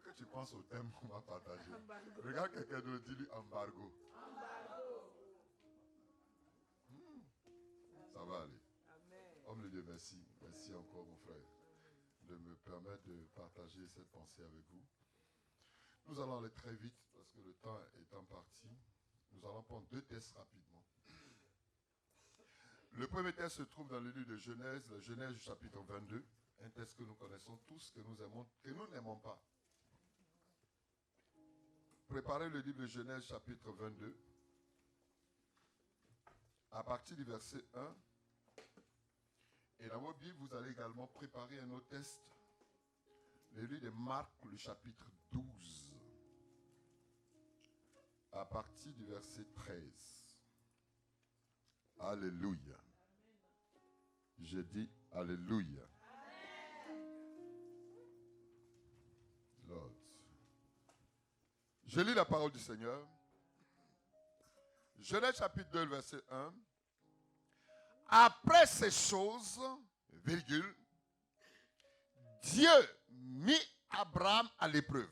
que tu penses au thème qu'on va partager? Regarde quelqu'un d'autre, dis-lui embargo. Ça va aller. Homme de Dieu, merci. Merci encore, mon frère, de me permettre de partager cette pensée avec vous. Nous allons aller très vite parce que le temps étant parti. Nous allons prendre 2 tests rapidement. Le premier test se trouve dans le livre de Genèse, le Genèse du chapitre 22. Un test que nous connaissons tous, que nous aimons, que nous n'aimons pas. Préparez le livre de Genèse chapitre 22. À partir du verset 1. Et dans vos Bibles, vous allez également préparer un autre test. Le livre de Marc, le chapitre 12. À partir du verset 13. Alléluia. Je dis Alléluia. Lord. Je lis la parole du Seigneur. Genèse chapitre 2, verset 1. Après ces choses, virgule, Dieu mit Abraham à l'épreuve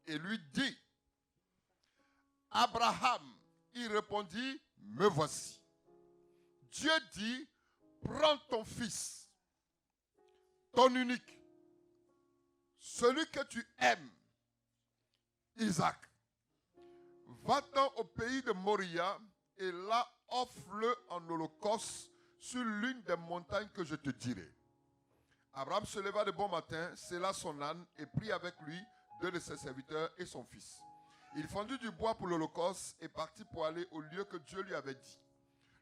et lui dit, Abraham, il répondit, me voici. Dieu dit, prends ton fils, ton unique, celui que tu aimes, Isaac. Va-t'en au pays de Moria et là offre-le en holocauste sur l'une des montagnes que je te dirai. Abraham se leva de bon matin, sella son âne et prit avec lui 2 de ses serviteurs et son fils. Il fendit du bois pour l'holocauste et partit pour aller au lieu que Dieu lui avait dit.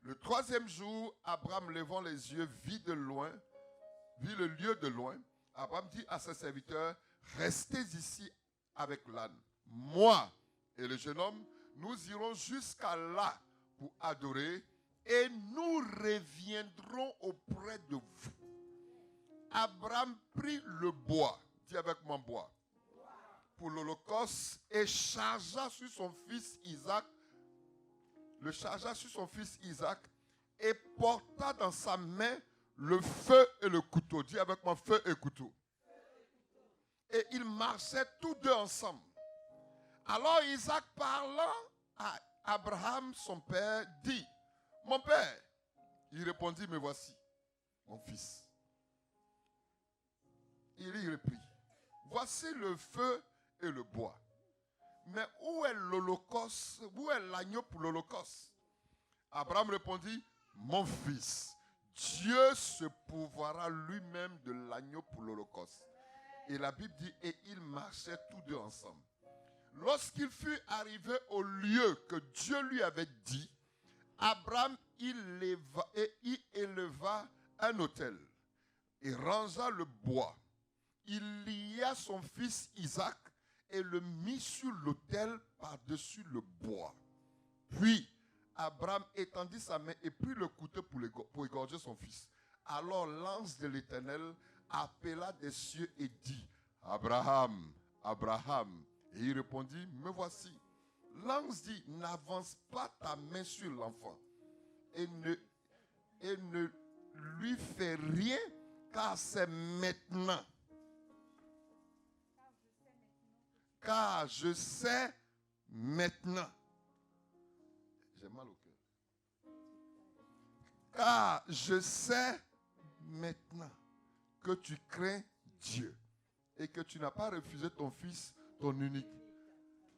Le 3e jour, Abraham levant les yeux vit le lieu de loin. Abraham dit à ses serviteurs, restez ici avec l'âne. Moi et le jeune homme, nous irons jusqu'à là pour adorer et nous reviendrons auprès de vous. Abraham prit le bois, dis avec moi bois, pour l'holocauste et chargea sur son fils Isaac, et porta dans sa main le feu et le couteau. Dis avec moi feu et couteau. Et ils marchaient tous deux ensemble. Alors Isaac parlant à Abraham, son père, dit, mon père. Il répondit, me voici, mon fils. Il y reprit, voici le feu et le bois. Mais où est l'holocauste? Où est l'agneau pour l'holocauste? Abraham répondit, mon fils, Dieu se pourvoira lui-même de l'agneau pour l'holocauste. Et la Bible dit, et ils marchaient tous deux ensemble. Lorsqu'il fut arrivé au lieu que Dieu lui avait dit, Abraham y éleva un autel et rangea le bois. Il lia son fils Isaac et le mit sur l'autel par-dessus le bois. Puis Abraham étendit sa main et prit le couteau pour égorger son fils. Alors l'ange de l'Éternel appela des cieux et dit, Abraham, Abraham. Et il répondit, me voici. L'ange dit, n'avance pas ta main sur l'enfant et ne lui fais rien, car c'est maintenant. Car je sais maintenant. J'ai mal au cœur. Car je sais maintenant que tu crains Dieu et que tu n'as pas refusé ton fils, ton unique.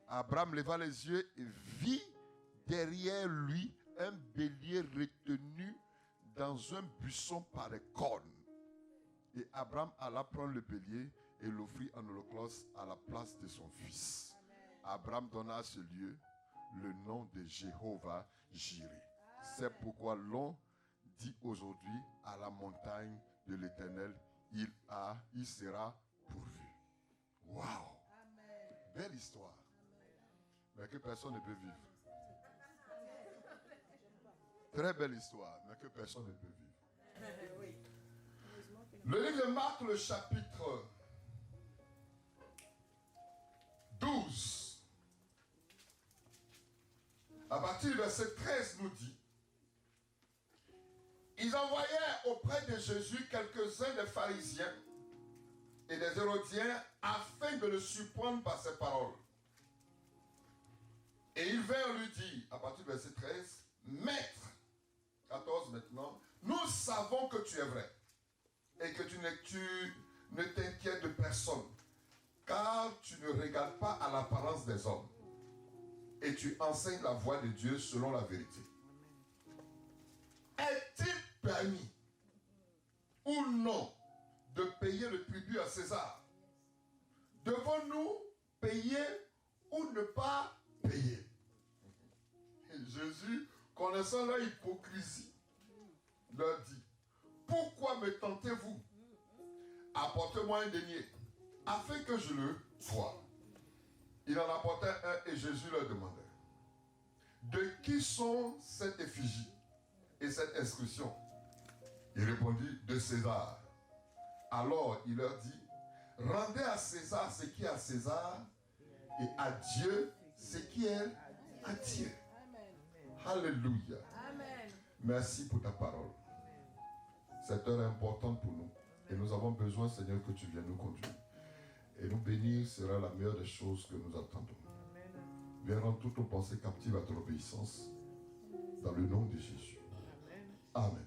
Abraham leva les yeux et vit derrière lui un bélier retenu dans un buisson par les cornes. Et Abraham alla prendre le bélier et l'offrit en holocauste à la place de son fils. Abraham donna à ce lieu le nom de Jéhovah Jireh. C'est pourquoi l'on dit aujourd'hui à la montagne de l'Éternel, il sera pourvu. Waouh! Belle histoire. Mais que personne ne peut vivre. Très belle histoire, mais que personne ne peut vivre. Le livre de Marc, le chapitre 12, à partir du verset 13 nous dit, ils envoyèrent auprès de Jésus quelques-uns des pharisiens et des Hérodiens afin de le surprendre par ses paroles. Et ils vinrent lui dire, à partir du verset 13, Maître, 14 maintenant, nous savons que tu es vrai et que tu ne t'inquiètes de personne, car tu ne regardes pas à l'apparence des hommes et tu enseignes la voie de Dieu selon la vérité. Est-il permis ou non de payer le tribut à César? Devons-nous payer ou ne pas payer? Et Jésus, connaissant leur hypocrisie, leur dit, pourquoi me tentez-vous? Apportez-moi un denier, afin que je le voie. Il en apportait un et Jésus leur demandait, de qui sont cette effigie et cette inscription? Il répondit, de César. Alors il leur dit, rendez à César ce qui est à César et à Dieu ce qui est à Dieu. Alléluia. Merci pour ta parole. Cette heure est importante pour nous et nous avons besoin, Seigneur, que tu viennes nous conduire. Et nous bénir sera la meilleure des choses que nous attendons. Viens rendre toutes nos pensées captives à ton obéissance. Dans le nom de Jésus. Amen.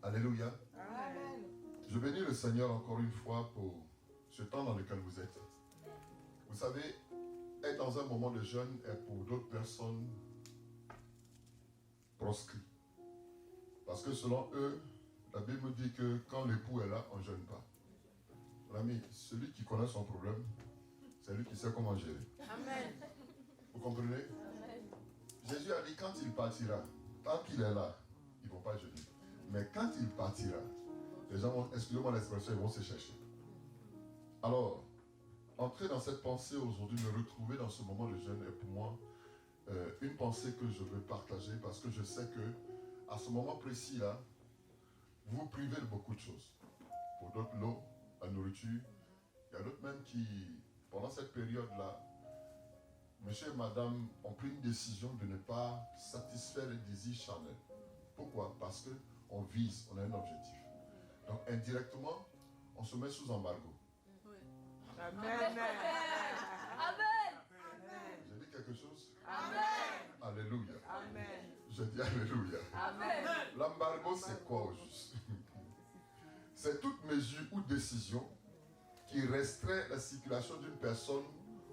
Alléluia. Amen. Je bénis le Seigneur encore une fois pour ce temps dans lequel vous êtes. Vous savez, être dans un moment de jeûne est pour d'autres personnes proscrit. Parce que selon eux, la Bible dit que quand l'époux est là, on ne jeûne pas. Mon ami, celui qui connaît son problème, c'est lui qui sait comment gérer. Amen. Vous comprenez? Amen. Jésus a dit quand il partira, tant qu'il est là, ils ne vont pas jeûner. Mais quand il partira, les gens vont, excusez-moi l'expression, ils vont se chercher. Alors, entrer dans cette pensée aujourd'hui, me retrouver dans ce moment de jeûne est pour moi une pensée que je veux partager parce que je sais que à ce moment précis-là, vous vous privez de beaucoup de choses. Pour d'autres, l'eau, la nourriture. Il y a d'autres même qui, pendant cette période-là, monsieur et madame ont pris une décision de ne pas satisfaire les désirs charnels. Pourquoi? Parce qu'on vise, on a un objectif. Donc indirectement, on se met sous embargo. Amen. J'ai dit quelque chose? Amen. Alléluia. Amen. Je dis Alléluia. Amen. L'embargo, c'est quoi au juste? C'est toute mesure ou décision qui restreint la circulation d'une personne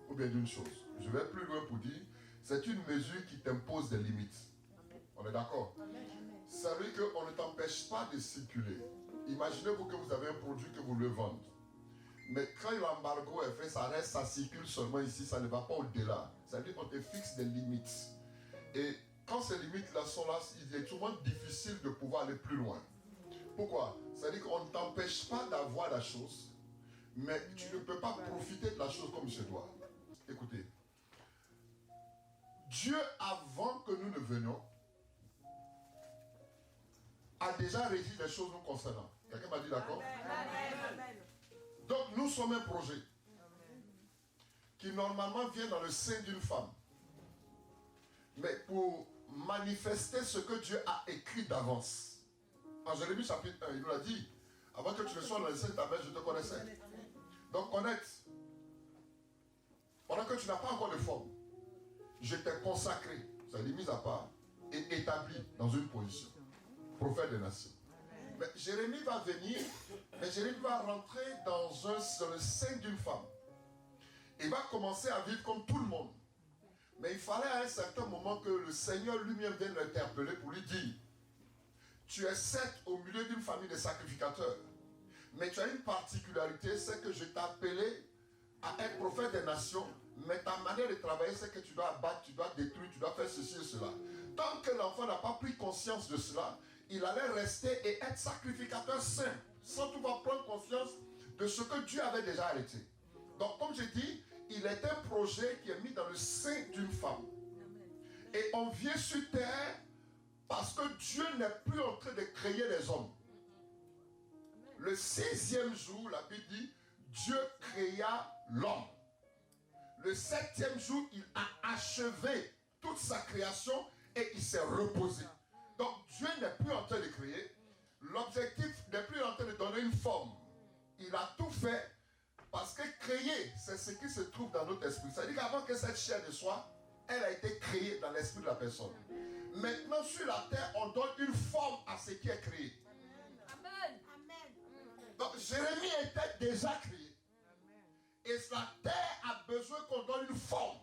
ou bien d'une chose. Je vais plus loin pour dire, c'est une mesure qui t'impose des limites. On est d'accord? Ça veut dire qu'on ne t'empêche pas de circuler. Imaginez-vous que vous avez un produit que vous voulez vendre. Mais quand l'embargo est fait, ça reste, ça circule seulement ici, ça ne va pas au-delà. Ça veut dire qu'on te fixe des limites. Et quand ces limites-là sont là, il est souvent difficile de pouvoir aller plus loin. Pourquoi? Ça veut dire qu'on ne t'empêche pas d'avoir la chose, mais tu ne peux pas profiter de la chose comme il se doit. Écoutez, Dieu, avant que nous ne venions, a déjà régi les choses nous concernant. Quelqu'un m'a dit d'accord? Amen. Donc nous sommes un projet qui normalement vient dans le sein d'une femme. Mais pour manifester ce que Dieu a écrit d'avance. En Jérémie chapitre 1, il nous a dit, avant que tu ne sois dans le sein de ta mère, je te connaissais. Donc connaître, pendant que tu n'as pas encore de forme, je t'ai consacré, c'est-à-dire mis à part, et établi dans une position. Prophète des nations. Mais Jérémie va venir, mais Jérémie va rentrer dans le sein d'une femme. Il va commencer à vivre comme tout le monde. Mais il fallait à un certain moment que le Seigneur lui-même vienne l'interpeller pour lui dire, tu es certes au milieu d'une famille de sacrificateurs, mais tu as une particularité, c'est que je t'ai appelé à être prophète des nations, mais ta manière de travailler, c'est que tu dois abattre, tu dois détruire, tu dois faire ceci et cela. Tant que l'enfant n'a pas pris conscience de cela, il allait rester et être sacrificateur saint, sans pouvoir prendre conscience de ce que Dieu avait déjà arrêté. Donc, comme je dis, il est un projet qui est mis dans le sein d'une femme. Et on vient sur terre parce que Dieu n'est plus en train de créer les hommes. Le 6e jour, la Bible dit, Dieu créa l'homme. Le 7e jour, il a achevé toute sa création et il s'est reposé. Donc Dieu n'est plus en train de créer. L'objectif n'est plus en train de donner une forme. il a tout fait parce que créer, c'est ce qui se trouve dans notre esprit. C'est-à-dire qu'avant que cette chair ne soit, elle a été créée dans l'esprit de la personne. Maintenant, sur la terre, on donne une forme à ce qui est créé. Amen. Donc, Jérémie était déjà créé. Et la terre a besoin qu'on donne une forme.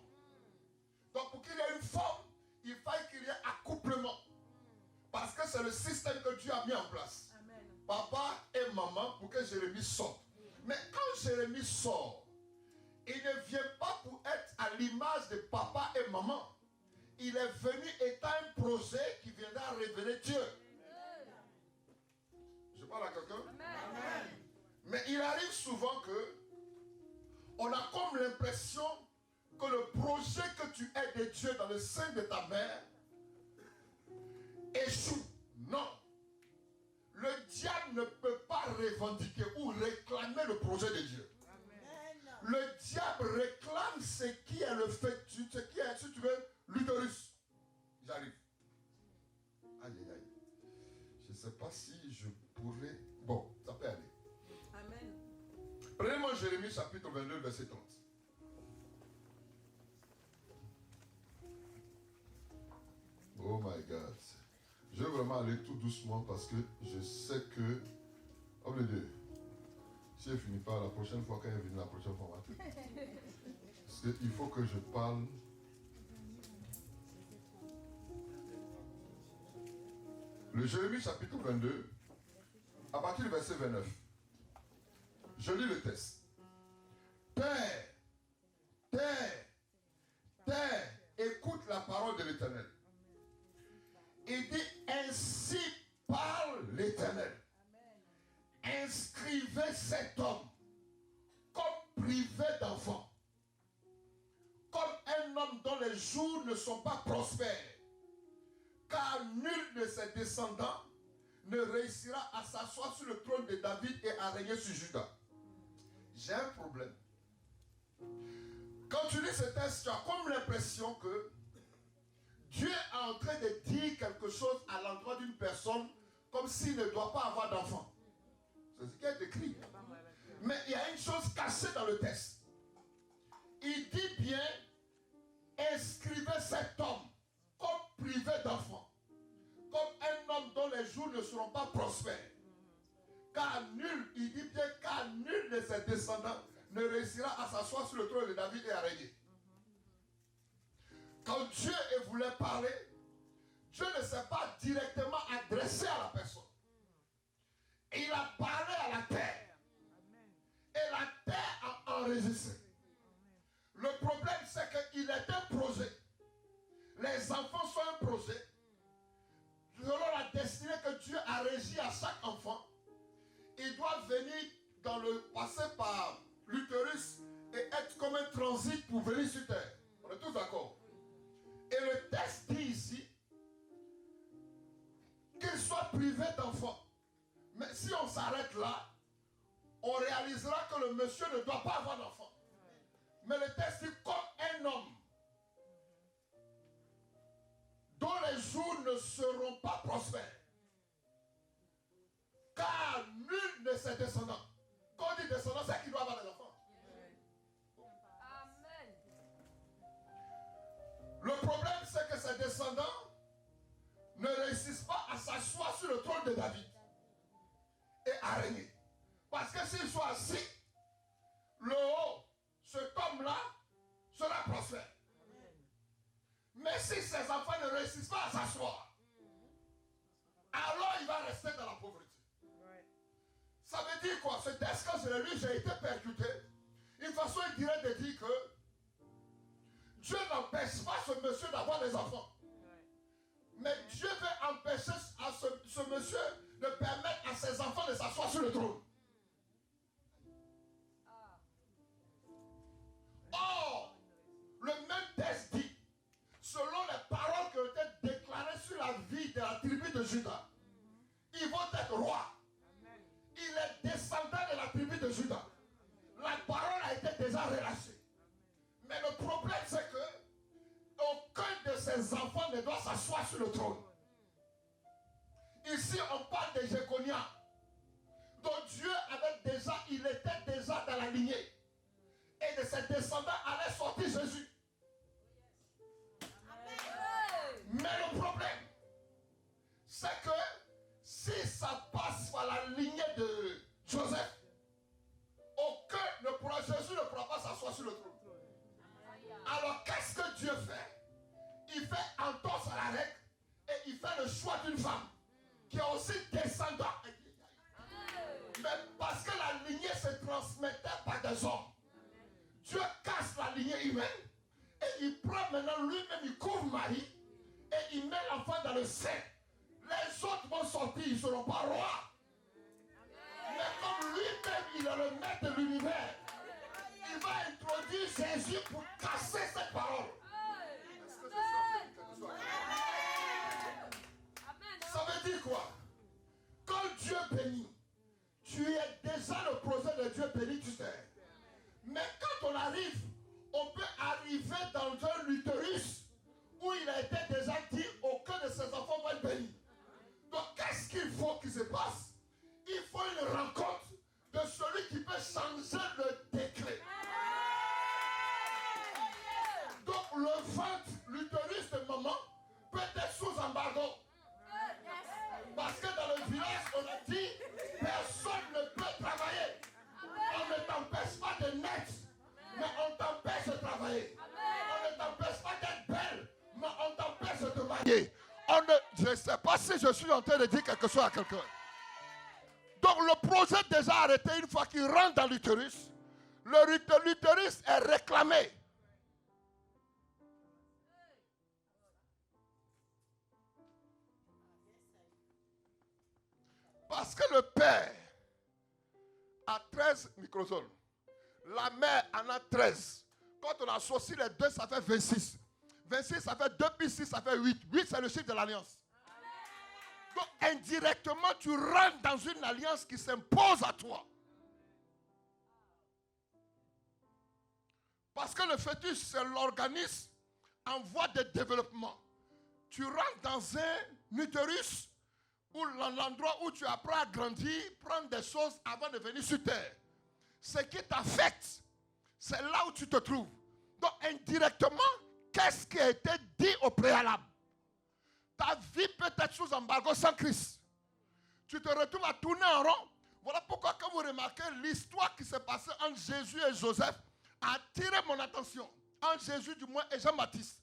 Donc, pour qu'il y ait une forme, il faille qu'il y ait accouplement. Parce que c'est le système que Dieu a mis en place. Amen. Papa et maman pour que Jérémie sorte. Mais quand Jérémie sort, il ne vient pas pour être à l'image de papa et maman. Il est venu étant un projet qui viendra révéler Dieu. Je parle à quelqu'un? Amen. Mais il arrive souvent que on a comme l'impression que le projet que tu es de Dieu dans le sein de ta mère échoue. Non. Le diable ne peut pas revendiquer ou réclamer le projet de Dieu. Le diable réclame ce qui est le fait, ce qui est, si tu veux, l'utérus. J'arrive. Aïe, aïe, aïe. Je ne sais pas si je pourrais... Bon, ça peut aller. Amen. Prenez-moi Jérémie chapitre 22, verset 30. Oh my God. Je vais vraiment aller tout doucement parce que je sais que... Oh les deux. Si elle finit pas la prochaine fois, quand elle vient la prochaine fois, on va te... Parce qu'il faut que je parle. Le Jérémie chapitre 22, à partir du verset 29. Je lis le texte. Terre, terre, terre, écoute la parole de l'Éternel. Il dit, ainsi parle l'Éternel. Inscrivez cet homme comme privé d'enfant, comme un homme dont les jours ne sont pas prospères, car nul de ses descendants ne réussira à s'asseoir sur le trône de David et à régner sur Juda. J'ai un problème. Quand tu lis ce texte, tu as comme l'impression que Dieu est en train de dire quelque chose à l'endroit d'une personne comme s'il ne doit pas avoir d'enfant. C'est ce qui est écrit. Mais il y a une chose cachée dans le texte. Il dit bien, inscrivez cet homme comme privé d'enfant, comme un homme dont les jours ne seront pas prospères. Car nul, il dit bien, car nul de ses descendants ne réussira à s'asseoir sur le trône de David et à régner. Quand Dieu voulait parler, Dieu ne s'est pas directement adressé à la personne. Il a parlé à la terre. Et la terre a enregistré. Le problème, c'est qu'il est un projet. Les enfants sont un projet. Selon la destinée que Dieu a régie à chaque enfant, il doit venir passer par l'utérus et être comme un transit pour venir sur terre. On est tous d'accord? Et le texte dit ici qu'il soit privé d'enfants. Mais si on s'arrête là, on réalisera que le monsieur ne doit pas avoir d'enfant. Mais le texte dit comme un homme dont les jours ne seront pas prospères. Car nul de ses descendants, quand on dit descendants, c'est qu'il doit avoir des enfants. Amen. Le problème, c'est que ses descendants ne réussissent pas à s'asseoir sur le trône de David et à régner. Parce que s'ils sont assis, le haut, cet homme-là, sera prospère. Mais si ses enfants ne réussissent pas à s'asseoir, alors il va rester dans la pauvreté. Ça veut dire quoi? Ce texte, quand je l'ai lu, j'ai été percuté. Une façon indirecte de dire que Dieu n'empêche pas ce monsieur d'avoir des enfants. Mais Dieu veut empêcher à ce monsieur de permettre à ses enfants de s'asseoir sur le trône. Or, le même texte dit, selon les paroles qui ont été déclarées sur la vie de la tribu de Juda, ils vont être rois. Il est descendant de la tribu de Juda. La parole a été déjà relâchée. Mais le problème, c'est que aucun de ses enfants ne doit s'asseoir sur le trône. Ici, on parle de Jéconia, dont Dieu Dieu il était déjà dans la lignée. Et de ses descendants allait sortir Jésus. Mais le problème, c'est que si ça passe par la lignée de Joseph, Jésus ne pourra pas s'asseoir sur le trône. Alors qu'est-ce que Dieu fait? Il fait entorse à la règle et il fait le choix d'une femme qui est aussi descendante. Mais parce que la lignée se transmettait par des hommes, Dieu casse la lignée humaine et il prend maintenant lui-même, il couvre Marie et il met l'enfant dans le sein. Les autres vont sortir, ils ne seront pas rois. Mais comme lui-même, il est le maître de l'univers, il va introduire Jésus pour casser cette parole. Est-ce que je suis en train de dire quelque chose? Ça veut dire quoi? Quand Dieu bénit, tu es déjà le projet de Dieu béni, tu sais. Mais quand on arrive, on peut arriver dans un utérus où il a été déjà dit aucun de ses enfants va être béni. Donc qu'est-ce qu'il faut qu'il se passe? Il faut une rencontre de celui qui peut changer le décret. Donc le ventre, l'utérus de maman peut être sous embargo. Parce que dans le village, on a dit, personne ne peut travailler. On ne t'empêche pas de naître, mais on t'empêche de travailler. On ne t'empêche pas d'être belle, mais on t'empêche de te marier. Je ne sais pas si je suis en train de dire quelque chose à quelqu'un. Donc le projet est déjà arrêté une fois qu'il rentre dans l'utérus. L'utérus est réclamé. Parce que le père a 13 microsomes. La mère en a 13. Quand on associe les deux, ça fait 26. 26, ça fait 2 plus 6, ça fait 8. 8, c'est le chiffre de l'alliance. Donc, indirectement, tu rentres dans une alliance qui s'impose à toi. Parce que le fœtus, c'est l'organisme en voie de développement. Tu rentres dans un utérus où l'endroit où tu apprends à grandir, prendre des choses avant de venir sur terre. Ce qui t'affecte, c'est là où tu te trouves. Donc, indirectement, qu'est-ce qui a été dit au préalable? Ta vie peut être sous embargo sans Christ. Tu te retrouves à tourner en rond. Voilà pourquoi quand vous remarquez l'histoire qui s'est passée entre Jésus et Joseph a attiré mon attention. Entre Jésus du moins et Jean-Baptiste.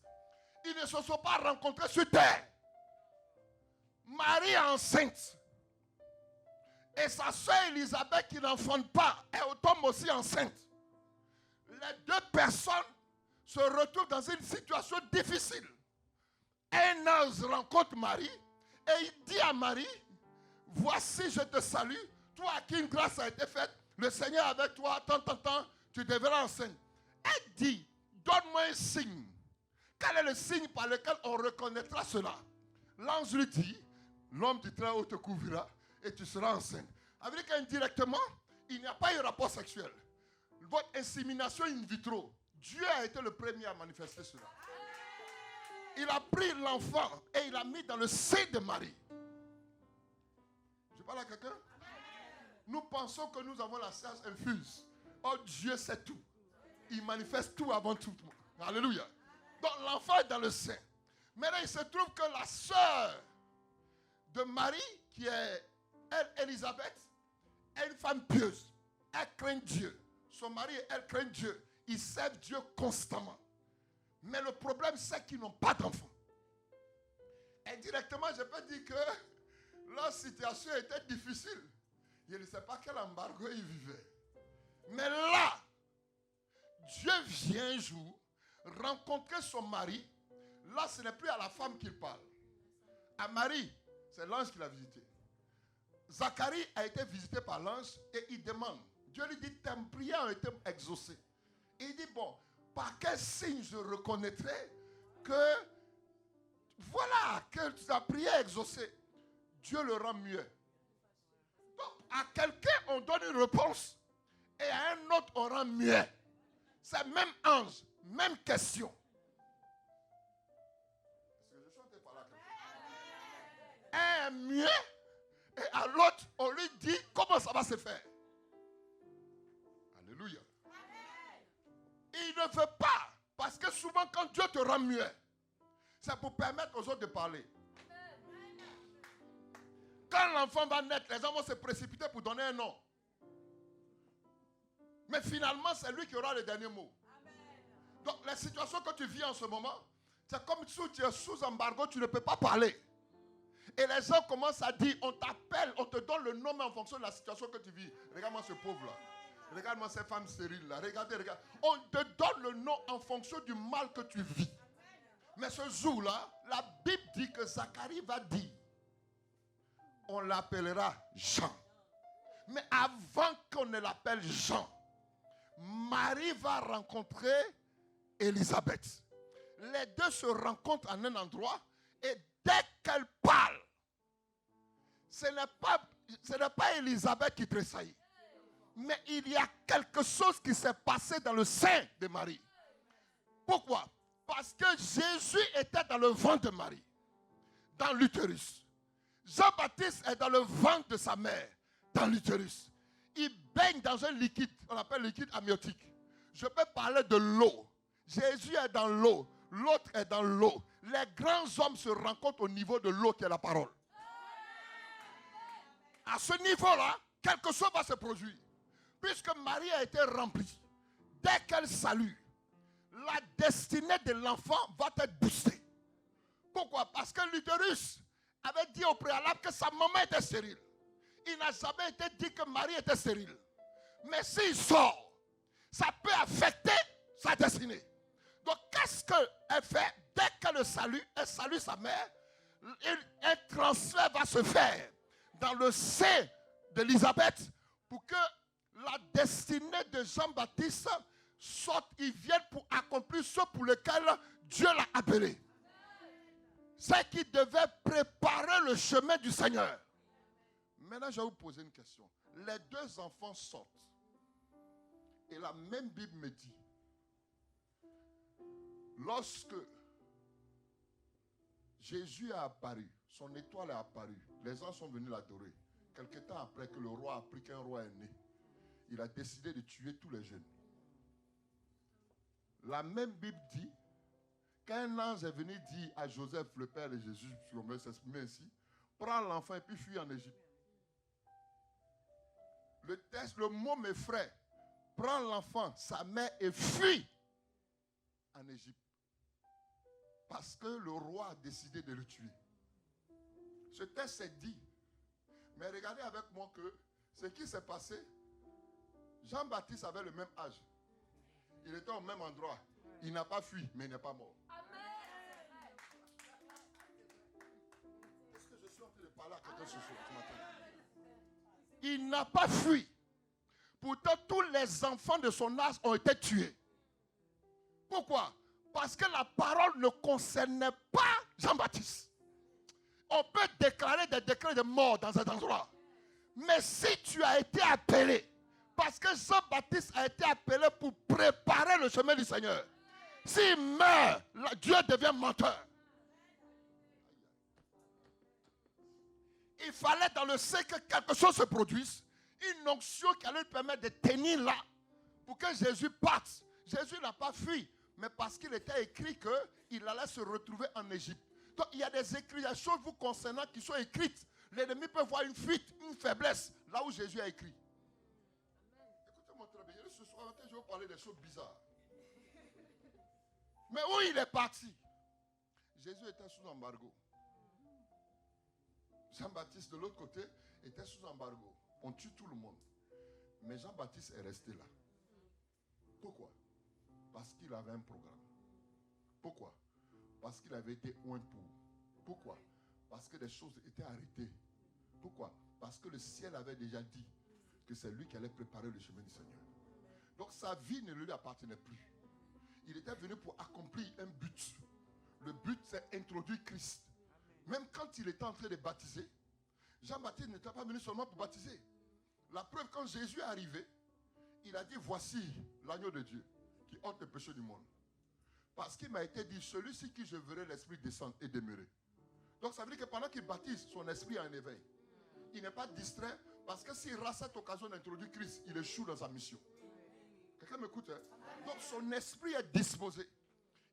Ils ne se sont pas rencontrés sur terre. Marie est enceinte. Et sa soeur Élisabeth qui n'enfante pas, elle tombe aussi enceinte. Les deux personnes se retrouvent dans une situation difficile. Un ange rencontre Marie et il dit à Marie, voici je te salue, toi à qui une grâce a été faite, le Seigneur avec toi, tant, tu deviendras enceinte. Elle dit, donne-moi un signe. Quel est le signe par lequel on reconnaîtra cela? L'ange lui dit, l'homme du Très-Haut te couvrira et tu seras enceinte. Avec qu'indirectement, il n'y a pas eu rapport sexuel. Votre insémination in vitro, Dieu a été le premier à manifester cela. Il a pris l'enfant et il l'a mis dans le sein de Marie. Je parle à quelqu'un? Nous pensons que nous avons la science infuse. Oh, Dieu sait tout. Il manifeste tout avant tout. Alléluia. Donc l'enfant est dans le sein. Maintenant, il se trouve que la sœur de Marie, qui est elle, Élisabeth, est une femme pieuse. Elle craint Dieu. Son mari et elle craignent Dieu. Ils servent Dieu constamment. Mais le problème, c'est qu'ils n'ont pas d'enfants. Indirectement, je peux dire que leur situation était difficile. Je ne sais pas quel embargo ils vivaient. Mais là, Dieu vient un jour rencontrer son mari. Là, ce n'est plus à la femme qu'il parle. À Marie, c'est l'ange qui l'a visité. Zacharie a été visité par l'ange et il demande. Dieu lui dit, tes prières ont été exaucées. Et il dit, bon, par quel signe je reconnaîtrai que, voilà, que ta prière est exaucée? Dieu le rend mieux. Donc, à quelqu'un, on donne une réponse et à un autre, on rend mieux. C'est le même ange, même question. Est-ce que je chante par là? Un mieux Et à l'autre, on lui dit comment ça va se faire. Alléluia. Il ne veut pas. Parce que souvent, quand Dieu te rend muet, c'est pour permettre aux autres de parler. Quand l'enfant va naître, les gens vont se précipiter pour donner un nom. Mais finalement, c'est lui qui aura le dernier mot. Donc, la situation que tu vis en ce moment, c'est comme si tu es sous embargo, tu ne peux pas parler. Et les gens commencent à dire, on t'appelle, on te donne le nom en fonction de la situation que tu vis. Regarde-moi ce pauvre-là. Regarde-moi cette femme stérile-là. Regardez, regarde. On te donne le nom en fonction du mal que tu vis. Mais ce jour-là, la Bible dit que Zacharie va dire, on l'appellera Jean. Mais avant qu'on ne l'appelle Jean, Marie va rencontrer Élisabeth. Les deux se rencontrent en un endroit et dès qu'elle parle, ce n'est pas Élisabeth qui tressaillit. Mais il y a quelque chose qui s'est passé dans le sein de Marie. Pourquoi? Parce que Jésus était dans le ventre de Marie, dans l'utérus. Jean-Baptiste est dans le ventre de sa mère, dans l'utérus. Il baigne dans un liquide, on appelle liquide amniotique. Je peux parler de l'eau. Jésus est dans l'eau, l'autre est dans l'eau. Les grands hommes se rencontrent au niveau de l'eau qui est la parole. À ce niveau-là, quelque chose va se produire. Puisque Marie a été remplie, dès qu'elle salue, la destinée de l'enfant va être boostée. Pourquoi? Parce que l'utérus avait dit au préalable que sa maman était stérile. Il n'a jamais été dit que Marie était stérile. Mais s'il sort, ça peut affecter sa destinée. Donc qu'est-ce qu'elle fait? Dès qu'elle salue, elle salue sa mère, un transfert va se faire dans le sein d'Élisabeth pour que la destinée de Jean-Baptiste sorte, il vienne pour accomplir ce pour lequel Dieu l'a appelé. C'est qu'il devait préparer le chemin du Seigneur. Maintenant, je vais vous poser une question. Les deux enfants sortent. Et la même Bible me dit, lorsque Jésus est apparu, son étoile est apparue, les gens sont venus l'adorer. Quelque temps après que le roi a appris qu'un roi est né, il a décidé de tuer tous les jeunes. La même Bible dit qu'un ange est venu dire à Joseph, le père de Jésus, si on veut s'exprimer ainsi, prends l'enfant et puis fuis en Égypte. Le mot m'effraie. Prends l'enfant, sa mère et fuis en Égypte. Parce que le roi a décidé de le tuer. Ce texte est dit. Mais regardez avec moi que ce qui s'est passé, Jean-Baptiste avait le même âge. Il était au même endroit. Il n'a pas fui, mais il n'est pas mort. Est-ce que je suis en train de parler à quelqu'un ce soir, ce matin? Il n'a pas fui. Pourtant, tous les enfants de son âge ont été tués. Pourquoi? Parce que la parole ne concernait pas Jean-Baptiste. On peut déclarer des décrets de mort dans cet endroit. Mais si tu as été appelé, parce que Jean-Baptiste a été appelé pour préparer le chemin du Seigneur. S'il meurt, Dieu devient menteur. Il fallait dans le sein que quelque chose se produise. Une onction qui allait lui permettre de tenir là pour que Jésus parte. Jésus n'a pas fui, mais parce qu'il était écrit qu'il allait se retrouver en Égypte. Donc il y a des choses vous concernant qui sont écrites. L'ennemi peut voir une fuite, une faiblesse, là où Jésus a écrit. Écoutez-moi très bien, ce soir, je vais vous parler des choses bizarres. Mais où il est parti? Jésus était sous embargo. Jean-Baptiste de l'autre côté était sous embargo. On tue tout le monde. Mais Jean-Baptiste est resté là. Pourquoi? Parce qu'il avait un programme. Pourquoi? Parce qu'il avait été oint pour. Pourquoi? Parce que des choses étaient arrêtées. Pourquoi? Parce que le ciel avait déjà dit que c'est lui qui allait préparer le chemin du Seigneur. Donc sa vie ne lui appartenait plus. Il était venu pour accomplir un but. Le but, c'est introduire Christ. Même quand il était en train de baptiser, Jean-Baptiste n'était pas venu seulement pour baptiser. La preuve, quand Jésus est arrivé, il a dit, voici l'agneau de Dieu qui ôte le péché du monde. Parce qu'il m'a été dit, celui-ci qui je verrai l'esprit descendre et demeurer. Donc ça veut dire que pendant qu'il baptise, son esprit est en éveil. il n'est pas distrait parce que s'il rate cette occasion d'introduire Christ, il échoue dans sa mission. Quelqu'un m'écoute, hein? Donc son esprit est disposé.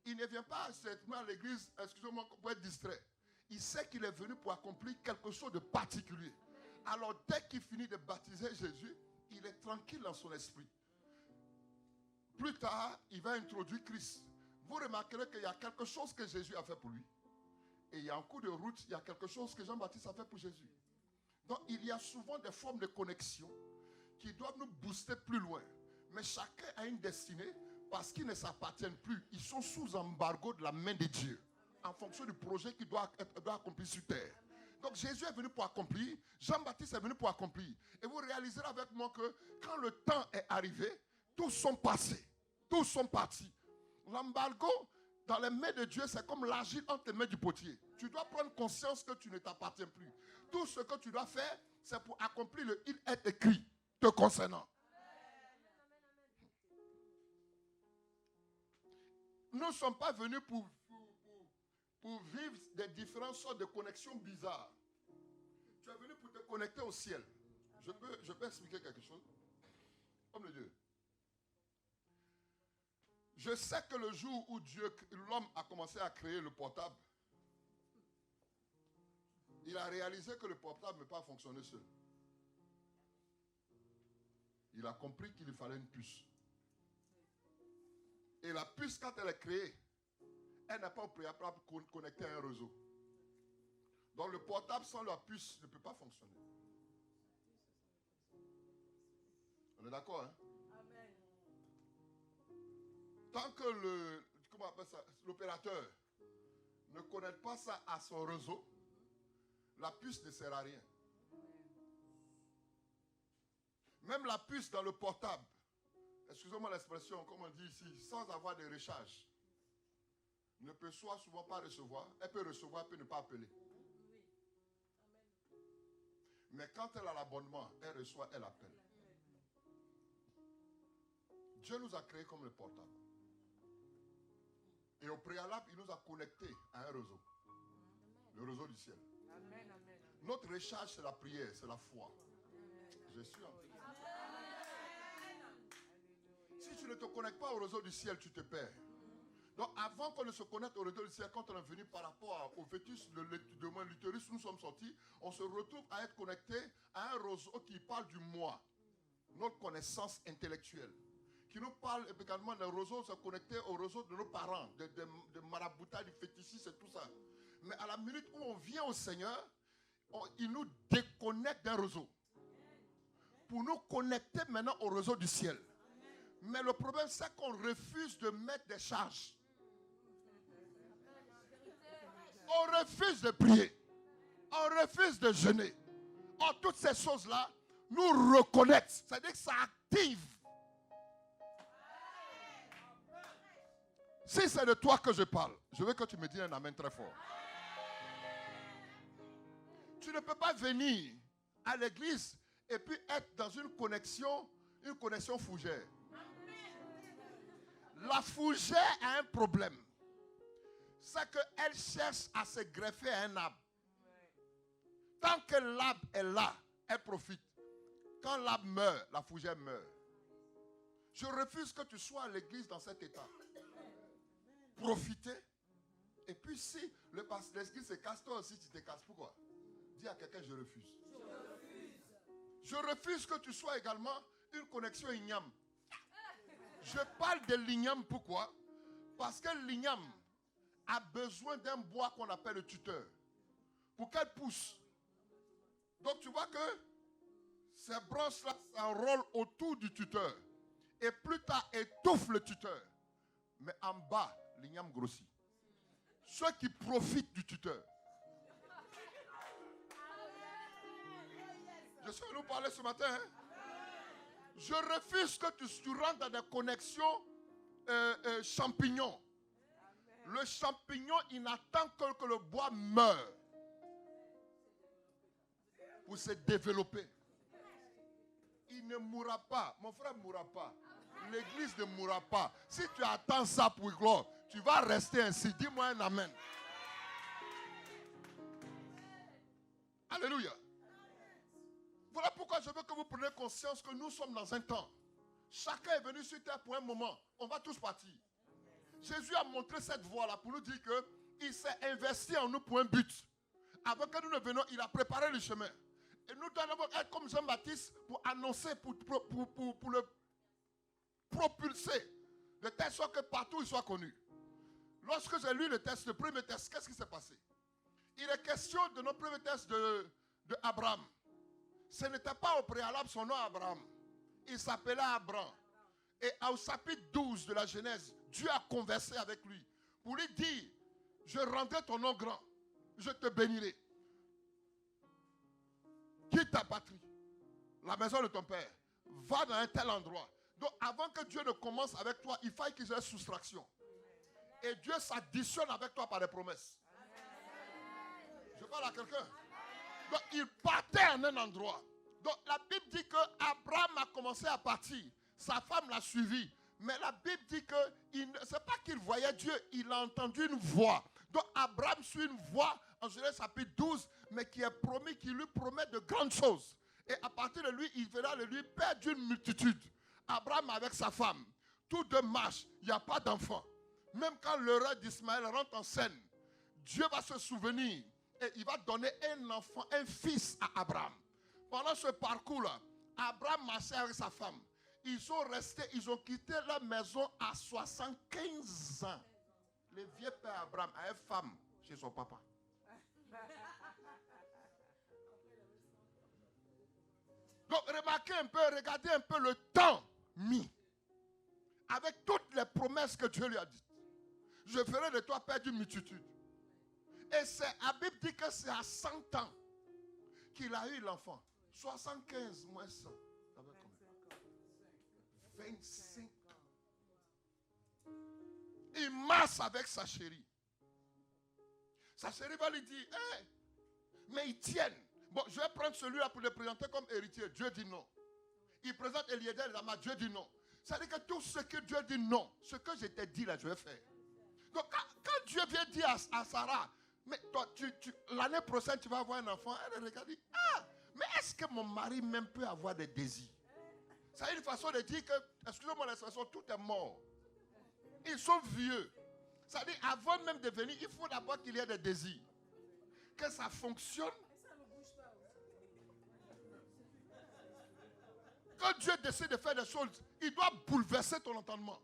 Il ne vient pas seulement à l'église, excusez-moi, pour être distrait. Il sait qu'il est venu pour accomplir quelque chose de particulier. Alors dès qu'il finit de baptiser Jésus, il est tranquille dans son esprit. Plus tard, il va introduire Christ. Vous remarquerez qu'il y a quelque chose que Jésus a fait pour lui. Et il y a en cours de route, il y a quelque chose que Jean-Baptiste a fait pour Jésus. Donc il y a souvent des formes de connexion qui doivent nous booster plus loin. Mais chacun a une destinée parce qu'ils ne s'appartiennent plus. Ils sont sous embargo de la main de Dieu en fonction du projet qu'il doit accomplir sur terre. Donc Jésus est venu pour accomplir, Jean-Baptiste est venu pour accomplir. Et vous réaliserez avec moi que quand le temps est arrivé, tous sont passés, tous sont partis. L'embargo dans les mains de Dieu, c'est comme l'argile entre les mains du potier. Tu dois prendre conscience que tu ne t'appartiens plus. Tout ce que tu dois faire, c'est pour accomplir le « il est écrit » te concernant. Nous ne sommes pas venus pour vivre des différentes sortes de connexions bizarres. Tu es venu pour te connecter au ciel. Je peux expliquer quelque chose? Homme de Dieu. Je sais que le jour où l'homme a commencé à créer le portable, il a réalisé que le portable ne peut pas fonctionner seul. Il a compris qu'il lui fallait une puce. Et la puce, quand elle est créée, elle n'est pas préalable pour connecter à un réseau. Donc le portable sans la puce ne peut pas fonctionner. On est d'accord, hein? Amen. Tant que l'opérateur ne connecte pas ça à son réseau, la puce ne sert à rien. Même la puce dans le portable, excusez-moi l'expression, comme on dit ici, sans avoir de recharge, ne peut soit souvent pas recevoir. Elle peut recevoir, elle peut ne pas appeler. Oui. Amen. Mais quand elle a l'abonnement, elle reçoit, elle appelle. Dieu nous a créés comme le portable. Et au préalable, il nous a connectés à un réseau. Le réseau du ciel. Amen, amen. Notre recharge, c'est la prière, c'est la foi. Je suis en train. Si tu ne te connectes pas au réseau du ciel, tu te perds. Donc avant qu'on ne se connecte au réseau du ciel, quand on est venu par rapport au fœtus de l'utérus où nous sommes sortis, on se retrouve à être connecté à un réseau qui parle du moi, notre connaissance intellectuelle, qui nous parle également d'un réseau, se connecter au réseau de nos parents, de maraboutage, du fétichisme et tout ça. Mais à la minute où on vient au Seigneur, il nous déconnecte d'un réseau pour nous connecter maintenant au réseau du ciel. Mais le problème, c'est qu'on refuse de mettre des charges. On refuse de prier. On refuse de jeûner. Or, toutes ces choses-là nous reconnectent. C'est-à-dire que ça active. Si c'est de toi que je parle, je veux que tu me dises un amen très fort. Tu ne peux pas venir à l'église et puis être dans une connexion fougère. La fougère a un problème. C'est qu'elle cherche à se greffer à un arbre. Tant que l'arbre est là, elle profite. Quand l'arbre meurt, la fougère meurt. Je refuse que tu sois à l'église dans cet état. Profiter. Et puis si l'église se casse, toi aussi tu te casses. Pourquoi? Dis à quelqu'un, je refuse. Je refuse que tu sois également une connexion igname. Je parle de l'igname, pourquoi? Parce que l'igname a besoin d'un bois qu'on appelle le tuteur pour qu'elle pousse. Donc tu vois que ces branches-là s'enrôlent autour du tuteur et plus tard étouffent le tuteur. Mais en bas, l'igname grossit. Ceux qui profitent du tuteur. Je suis venu vous parler ce matin. Hein? Je refuse que tu rentres dans des connexions champignons. Le champignon, il n'attend que le bois meure pour se développer. Il ne mourra pas. Mon frère ne mourra pas. L'église ne mourra pas. Si tu attends ça pour gloire, tu vas rester ainsi. Dis-moi un amen. Voilà pourquoi je veux que vous preniez conscience que nous sommes dans un temps. Chacun est venu sur terre pour un moment. On va tous partir. Jésus a montré cette voie-là pour nous dire qu'il s'est investi en nous pour un but. Avant que nous ne venions, il a préparé le chemin. Et nous devons être comme Jean-Baptiste pour annoncer, pour le propulser, de telle sorte que partout il soit connu. Lorsque j'ai lu le premier texte, qu'est-ce qui s'est passé? Il est question de notre premier texte de Abraham. Ce n'était pas au préalable son nom Abraham. Il s'appelait Abraham. Et au chapitre 12 de la Genèse, Dieu a conversé avec lui pour lui dire, je rendrai ton nom grand, je te bénirai. Quitte ta patrie, la maison de ton père, va dans un tel endroit. Donc avant que Dieu ne commence avec toi, il faut qu'il y ait soustraction. Et Dieu s'additionne avec toi par des promesses. Je parle à quelqu'un. Donc il partait en un endroit. Donc la Bible dit que Abraham a commencé à partir. Sa femme l'a suivi. Mais la Bible dit que ce n'est pas qu'il voyait Dieu, il a entendu une voix. Donc Abraham suit une voix en Genèse chapitre 12, mais qui lui promet de grandes choses. Et à partir de lui, il verra de lui père d'une multitude. Abraham avec sa femme, tous deux marchent, il n'y a pas d'enfant. Même quand l'heure d'Ismaël rentre en scène, Dieu va se souvenir et il va donner un enfant, un fils à Abraham. Pendant ce parcours-là, Abraham marchait avec sa femme. Ils ont quitté leur maison à 75 ans. Le vieux père Abraham a une femme chez son papa. Donc remarquez un peu, regardez un peu le temps mis. Avec toutes les promesses que Dieu lui a dites. Je ferai de toi père d'une multitude. Et la Bible dit que c'est à 100 ans qu'il a eu l'enfant. 75 moins 100. Ça va combien? 25 ans. Il marche avec sa chérie. Sa chérie va lui dire, hey, mais ils tiennent. Bon, je vais prendre celui-là pour le présenter comme héritier. Dieu dit non. Il présente Eliézer et Lama. Dieu dit non. Ça veut dire que tout ce que Dieu dit non, ce que je t'ai dit là, je vais faire. Donc quand Dieu vient dire à Sarah, mais toi, l'année prochaine, tu vas avoir un enfant, elle regarde et dit, ah, mais est-ce que mon mari même peut avoir des désirs? C'est une façon de dire que, excusez-moi l'expression, tout est mort. Ils sont vieux. Ça veut dire, avant même de venir, il faut d'abord qu'il y ait des désirs. Que ça fonctionne. Quand Dieu décide de faire des choses, il doit bouleverser ton entendement.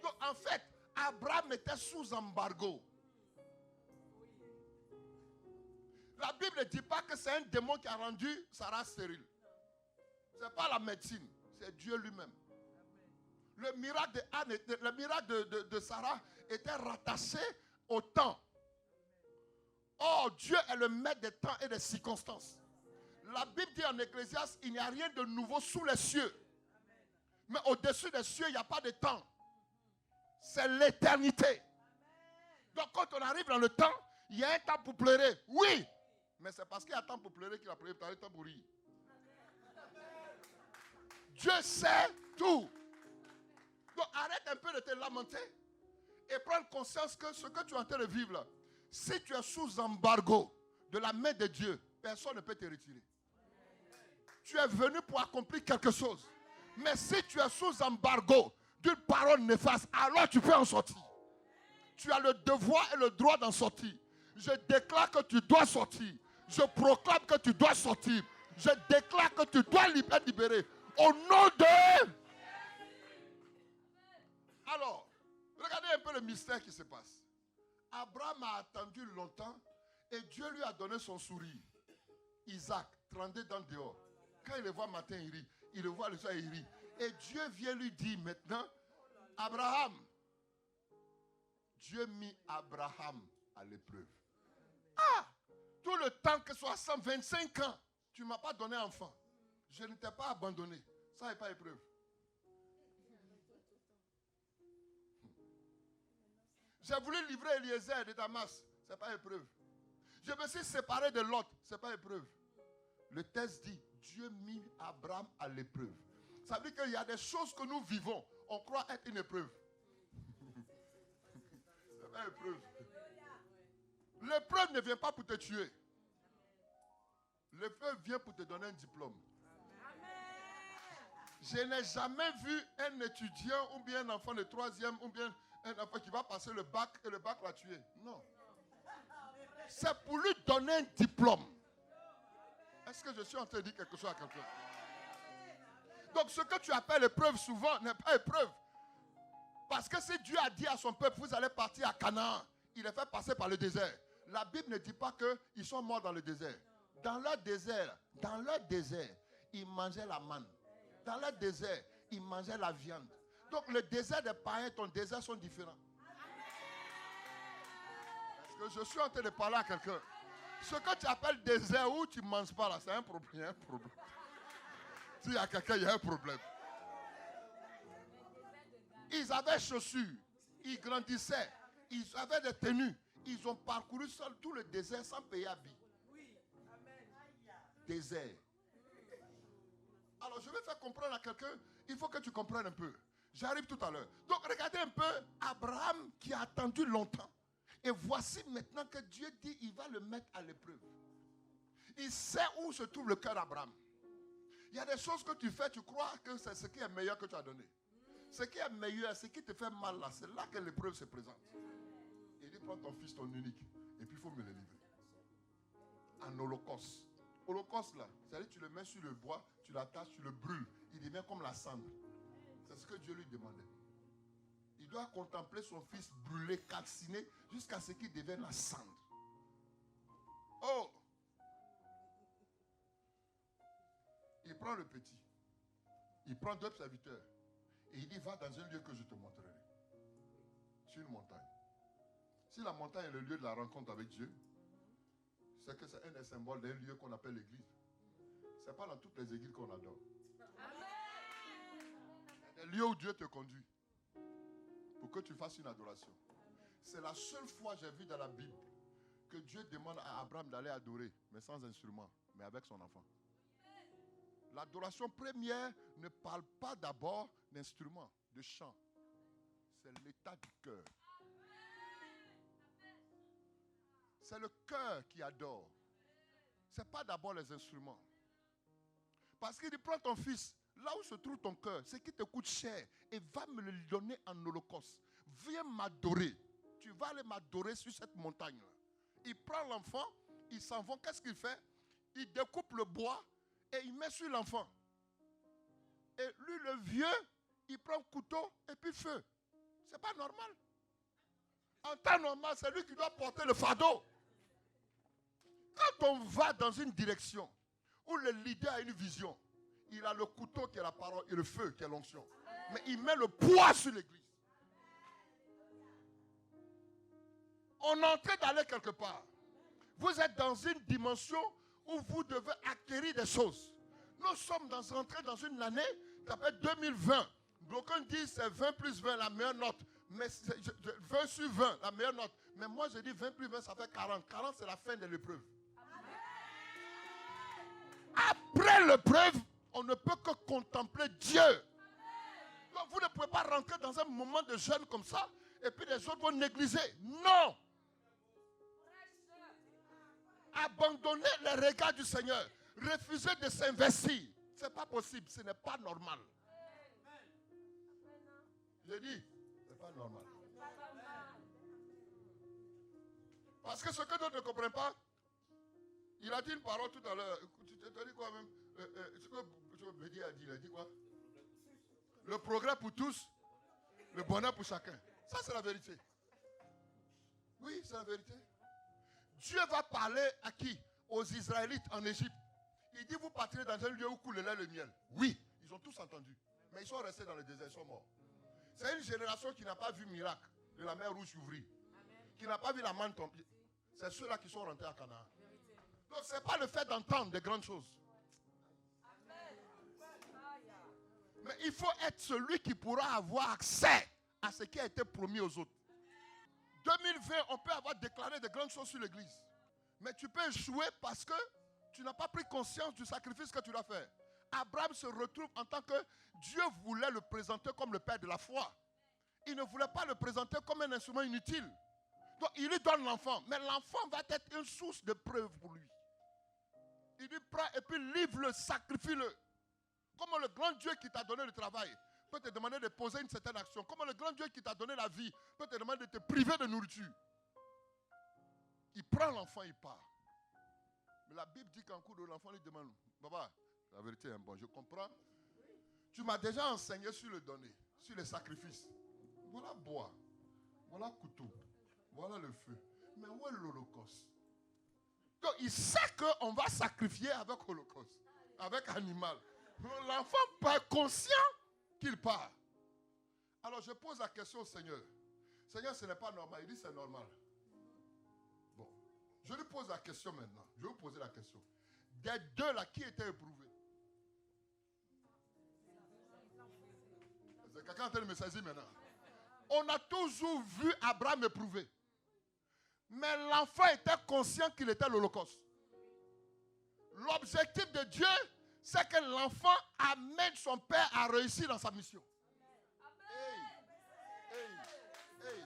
Donc en fait, Abraham était sous embargo. La Bible ne dit pas que c'est un démon qui a rendu Sarah stérile. Ce n'est pas la médecine, c'est Dieu lui-même. Le miracle de Sarah était rattaché au temps. Or, Dieu est le maître des temps et des circonstances. La Bible dit en Ecclésiaste, il n'y a rien de nouveau sous les cieux. Mais au-dessus des cieux, il n'y a pas de temps. C'est l'éternité. Donc quand on arrive dans le temps, il y a un temps pour pleurer. Oui, mais c'est parce qu'il y a un temps pour pleurer qu'il a pleuré, il y a un temps pour rire. Dieu sait tout. Donc arrête un peu de te lamenter et prendre conscience que ce que tu es en train de vivre là, si tu es sous embargo de la main de Dieu, personne ne peut te retirer. Tu es venu pour accomplir quelque chose. Mais si tu es sous embargo d'une parole néfaste, alors tu peux en sortir. Tu as le devoir et le droit d'en sortir. Je déclare que tu dois sortir. Je proclame que tu dois sortir. Je déclare que tu dois être libéré. Au nom de... Alors, regardez un peu le mystère qui se passe. Abraham a attendu longtemps et Dieu lui a donné son sourire. Isaac, 32 dans dehors. Quand il le voit matin, il rit. Il le voit le soir, il rit. Et Dieu vient lui dire maintenant, Abraham, Dieu mit Abraham à l'épreuve. Ah, tout le temps que 125 ans, tu ne m'as pas donné enfant. Je ne t'ai pas abandonné. Ça n'est pas épreuve. J'ai voulu livrer Eliezer de Damas. Ce n'est pas épreuve. Je me suis séparé de Lot. Ce n'est pas épreuve. Le texte dit, Dieu mit Abraham à l'épreuve. Ça veut dire qu'il y a des choses que nous vivons. On croit être une épreuve. Ce n'est pas épreuve. L'épreuve ne vient pas pour te tuer. Le feu vient pour te donner un diplôme. Je n'ai jamais vu un étudiant ou bien un enfant de 3e ou bien un enfant qui va passer le bac et le bac l'a tué. Non. C'est pour lui donner un diplôme. Est-ce que je suis en train de dire quelque chose à quelqu'un? Donc ce que tu appelles épreuve souvent n'est pas épreuve. Parce que si Dieu a dit à son peuple, vous allez partir à Canaan, il les fait passer par le désert. La Bible ne dit pas qu'ils sont morts dans le désert. Dans leur désert, ils mangeaient la manne. Dans leur désert, ils mangeaient la viande. Donc le désert des païens et ton désert sont différents. Est-ce que je suis en train de parler à quelqu'un? Ce que tu appelles désert où tu ne manges pas là, c'est un problème. Il y a un problème. S'il y a quelqu'un, il y a un problème. Ils avaient chaussures, ils grandissaient, ils avaient des tenues. Ils ont parcouru seul tout le désert sans payer habit. Désert. Alors je vais faire comprendre à quelqu'un, il faut que tu comprennes un peu. J'arrive tout à l'heure. Donc regardez un peu Abraham qui a attendu longtemps. Et voici maintenant que Dieu dit il va le mettre à l'épreuve. Il sait où se trouve le cœur d'Abraham. Il y a des choses que tu fais, tu crois que c'est ce qui est meilleur que tu as donné. Ce qui est meilleur, ce qui te fait mal là, c'est là que l'épreuve se présente. Il dit prends ton fils, ton unique, et puis il faut me le livrer. En holocauste. Holocauste là, c'est-à-dire tu le mets sur le bois, tu l'attaches, tu le brûles. Il devient comme la cendre. C'est ce que Dieu lui demandait. Il doit contempler son fils brûlé, calciné, jusqu'à ce qu'il devienne la cendre. Oh! Il prend le petit. Il prend 2 serviteurs. Et il dit, va dans un lieu que je te montrerai. Sur une montagne. Si la montagne est le lieu de la rencontre avec Dieu, c'est que c'est un des symboles d'un lieu qu'on appelle l'église. Ce n'est pas dans toutes les églises qu'on adore. C'est des lieux où Dieu te conduit pour que tu fasses une adoration. C'est la seule fois que j'ai vu dans la Bible que Dieu demande à Abraham d'aller adorer, mais sans instrument, mais avec son enfant. L'adoration première ne parle pas d'abord d'instrument, de chant. C'est l'état du cœur. C'est le cœur qui adore. Ce n'est pas d'abord les instruments. Parce qu'il dit, prends ton fils, là où se trouve ton cœur, ce qui te coûte cher, et va me le donner en holocauste. Viens m'adorer. Tu vas aller m'adorer sur cette montagne-là. Il prend l'enfant, il s'en va. Qu'est-ce qu'il fait? Il découpe le bois et il met sur l'enfant. Et lui, le vieux, il prend couteau et puis feu. C'est pas normal. En temps normal, c'est lui qui doit porter le fardeau. Quand on va dans une direction où le leader a une vision, il a le couteau qui est la parole et le feu qui est l'onction. Mais il met le poids sur l'église. On est en train d'aller quelque part. Vous êtes dans une dimension où vous devez acquérir des choses. Nous sommes entrés dans une année qui s'appelle 2020. D'aucuns disent c'est 20 plus 20 la meilleure note. Mais 20 sur 20 la meilleure note. Mais moi je dis 20 plus 20 ça fait 40. 40 c'est la fin de l'épreuve. Après l'épreuve, on ne peut que contempler Dieu. Donc vous ne pouvez pas rentrer dans un moment de jeûne comme ça et puis les autres vont négliger. Non! Abandonner les regards du Seigneur. Refuser de s'investir. Ce n'est pas possible. Ce n'est pas normal. Je dis, ce n'est pas normal. Parce que ce que d'autres ne comprennent pas, il a dit une parole tout à l'heure. Tu t'as dit quoi même? Ce que Bédi a dit, il a dit quoi? Le progrès pour tous, le bonheur pour chacun. Ça, c'est la vérité. Oui, c'est la vérité. Dieu va parler à qui? Aux Israélites en Égypte. Il dit, vous partirez dans un lieu où coule le lait et le miel. Oui, ils ont tous entendu. Mais ils sont restés dans le désert, ils sont morts. C'est une génération qui n'a pas vu miracle de la mer rouge s'ouvrir. Qui n'a pas vu la manne tomber. C'est ceux-là qui sont rentrés à Canaan. Donc ce n'est pas le fait d'entendre des grandes choses. Mais il faut être celui qui pourra avoir accès à ce qui a été promis aux autres. 2020, on peut avoir déclaré de grandes choses sur l'église. Mais tu peux échouer parce que tu n'as pas pris conscience du sacrifice que tu dois faire. Abraham se retrouve en tant que Dieu voulait le présenter comme le père de la foi. Il ne voulait pas le présenter comme un instrument inutile. Donc il lui donne l'enfant. Mais l'enfant va être une source de preuve pour lui. Il dit prends et puis livre-le, sacrifie-le. Comment le grand Dieu qui t'a donné le travail peut te demander de poser une certaine action. Comment le grand Dieu qui t'a donné la vie peut te demander de te priver de nourriture. Il prend l'enfant, il part. Mais la Bible dit qu'en cours de l'enfant, il demande, Baba, la vérité est bon, je comprends. Tu m'as déjà enseigné sur le donner, sur les sacrifices. Voilà bois, voilà couteau, voilà le feu. Mais où est l'Holocauste? Donc il sait qu'on va sacrifier avec Holocauste, avec animal. L'enfant n'est pas conscient qu'il part. Alors je pose la question au Seigneur. Seigneur, ce n'est pas normal. Il dit c'est normal. Bon, je lui pose la question maintenant. Je vais vous poser la question. Des deux là, qui était éprouvé? C'est quelqu'un en train de me saisir maintenant. On a toujours vu Abraham éprouvé. Mais l'enfant était conscient qu'il était l'Holocauste. L'objectif de Dieu, c'est que l'enfant amène son père à réussir dans sa mission. Hey.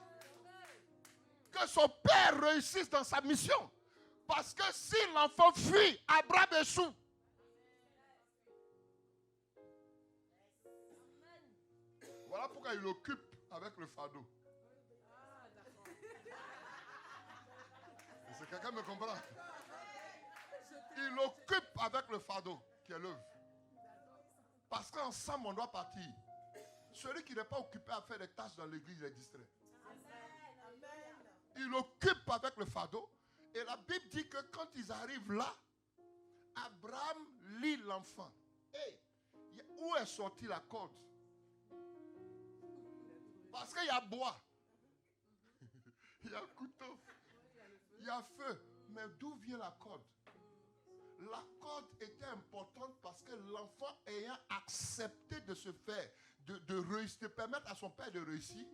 Que son père réussisse dans sa mission. Parce que si l'enfant fuit, Abraham échoue. Voilà pourquoi il occupe avec le fardeau. Est-ce que quelqu'un me comprend? Il occupe avec le fardeau qui est l'œuvre. Parce qu'ensemble, on doit partir. Celui qui n'est pas occupé à faire des tâches dans l'église est distrait. Il occupe avec le fardeau. Et la Bible dit que quand ils arrivent là, Abraham lie l'enfant. Hey, où est sortie la corde? Parce qu'il y a bois. Il y a couteau. Il y a feu. Mais d'où vient la corde? La corde était importante parce que l'enfant ayant accepté de se faire, de réussir, de permettre à son père de réussir,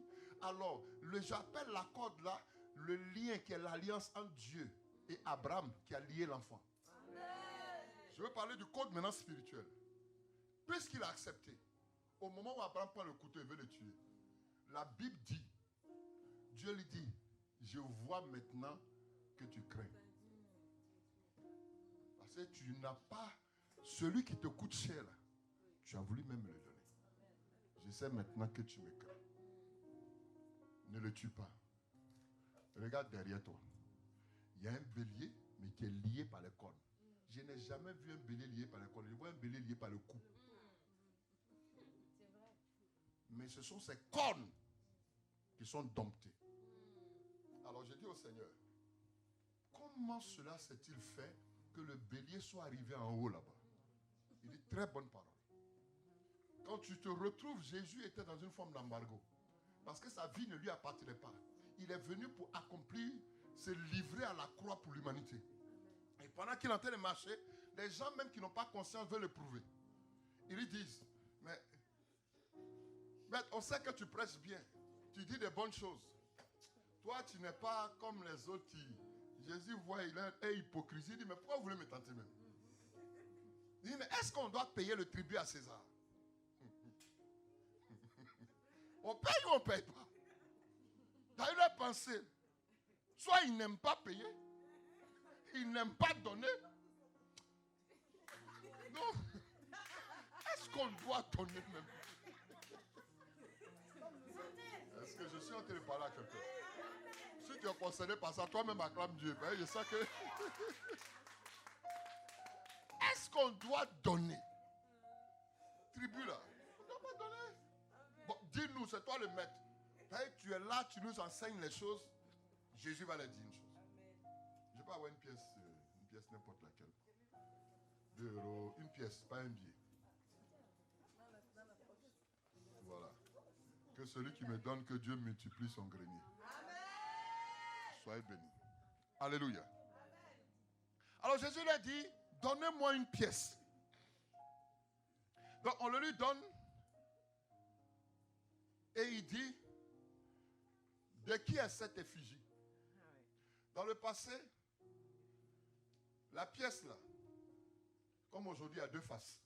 alors j'appelle la corde là, le lien qui est l'alliance entre Dieu et Abraham qui a lié l'enfant. Je veux parler du code maintenant spirituel. Puisqu'il a accepté, au moment où Abraham prend le couteau et veut le tuer, la Bible dit, Dieu lui dit, je vois maintenant que tu crains. Parce que tu n'as pas, celui qui te coûte cher, là, tu as voulu même me le donner. Je sais maintenant que tu me crains. Ne le tue pas. Regarde derrière toi. Il y a un bélier, mais qui est lié par les cornes. Je n'ai jamais vu un bélier lié par les cornes. Je vois un bélier lié par le cou. Mais ce sont ces cornes qui sont domptées. Alors je dis au Seigneur, comment cela s'est-il fait que le bélier soit arrivé en haut là-bas? Il dit très bonne parole. Quand tu te retrouves, Jésus était dans une forme d'embargo. Parce que sa vie ne lui appartenait pas. Il est venu pour accomplir, se livrer à la croix pour l'humanité. Et pendant qu'il est en train de marcher, les gens même qui n'ont pas conscience veulent le prouver. Ils lui disent, mais on sait que tu prêches bien. Tu dis des bonnes choses. Toi, tu n'es pas comme les autres qui... Jésus voit, il a une hypocrisie. Il dit, mais pourquoi vous voulez me tenter même? Il dit, mais est-ce qu'on doit payer le tribut à César? On paye ou on ne paye pas? Tu as eu la pensée. Soit ils n'aiment pas payer, ils n'aiment pas donner. Non. Est-ce qu'on doit donner même? Est-ce que je suis en train de parler à quelqu'un? Si tu es concerné par ça, toi-même acclame Dieu. Ben, je sais que... Est-ce qu'on doit donner? Tribu là. On ne doit pas donner. Bon, dis-nous, c'est toi le maître. Tu es là, tu nous enseignes les choses. Jésus va leur dire une chose. Je peux avoir une pièce n'importe laquelle. 2 €, une pièce, pas un billet. Voilà. Que celui qui me donne, que Dieu multiplie son grenier. Soyez bénis. Alléluia. Alors Jésus leur dit, donnez-moi une pièce. Donc on le lui donne. Et il dit, de qui est cette effigie? Dans le passé, la pièce là, comme aujourd'hui, il y a 2 faces.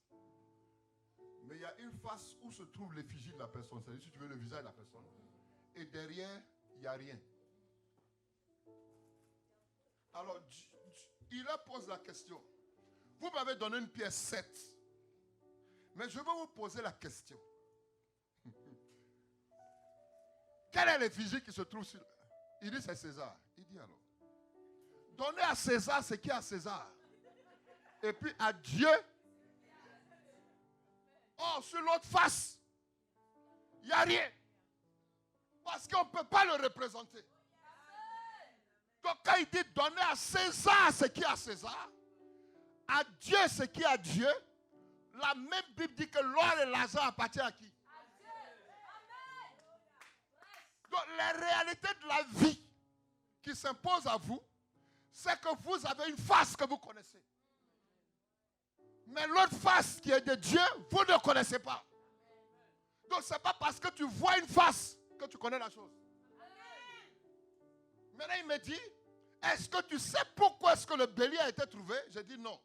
Mais il y a une face où se trouve l'effigie de la personne. C'est-à-dire, si tu veux, le visage de la personne. Et derrière, il n'y a rien. Alors, il leur pose la question. Vous m'avez donné une pièce 7. Mais je vais vous poser la question. Quelle est l'effigie qui se trouve sur... Il dit c'est César. Il dit alors, donnez à César ce qui est à César. Et puis à Dieu. Oh, sur l'autre face, il n'y a rien. Parce qu'on ne peut pas le représenter. Donc quand il dit donnez à César ce qui est à César, à Dieu ce qui est à Dieu, la même Bible dit que l'or et l'argent appartiennent à qui? Donc les réalités de la vie qui s'imposent à vous, c'est que vous avez une face que vous connaissez. Mais l'autre face qui est de Dieu, vous ne connaissez pas. Donc ce n'est pas parce que tu vois une face que tu connais la chose. Maintenant il me dit, est-ce que tu sais pourquoi est-ce que le bélier a été trouvé? J'ai dit non.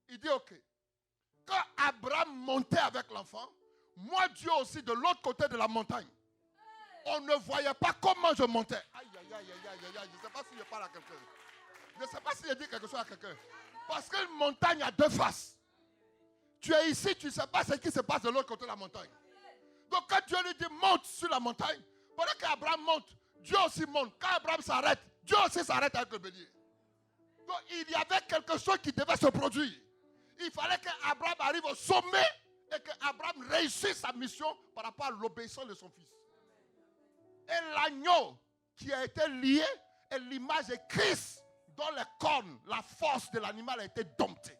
Il dit ok. Quand Abraham montait avec l'enfant, moi Dieu aussi de l'autre côté de la montagne, on ne voyait pas comment je montais. Aïe, aïe, aïe, aïe, aïe, aïe. Je ne sais pas si je parle à quelqu'un. Je ne sais pas si je dis quelque chose à quelqu'un. Parce qu'une montagne a deux faces. Tu es ici, tu ne sais pas ce qui se passe de l'autre côté de la montagne. Donc quand Dieu lui dit monte sur la montagne, pendant qu'Abraham monte, Dieu aussi monte. Quand Abraham s'arrête, Dieu aussi s'arrête avec le bélier. Donc il y avait quelque chose qui devait se produire. Il fallait qu'Abraham arrive au sommet et qu'Abraham réussisse sa mission par rapport à l'obéissance de son fils. Et l'agneau qui a été lié est l'image de Christ dont les cornes, la force de l'animal a été domptée.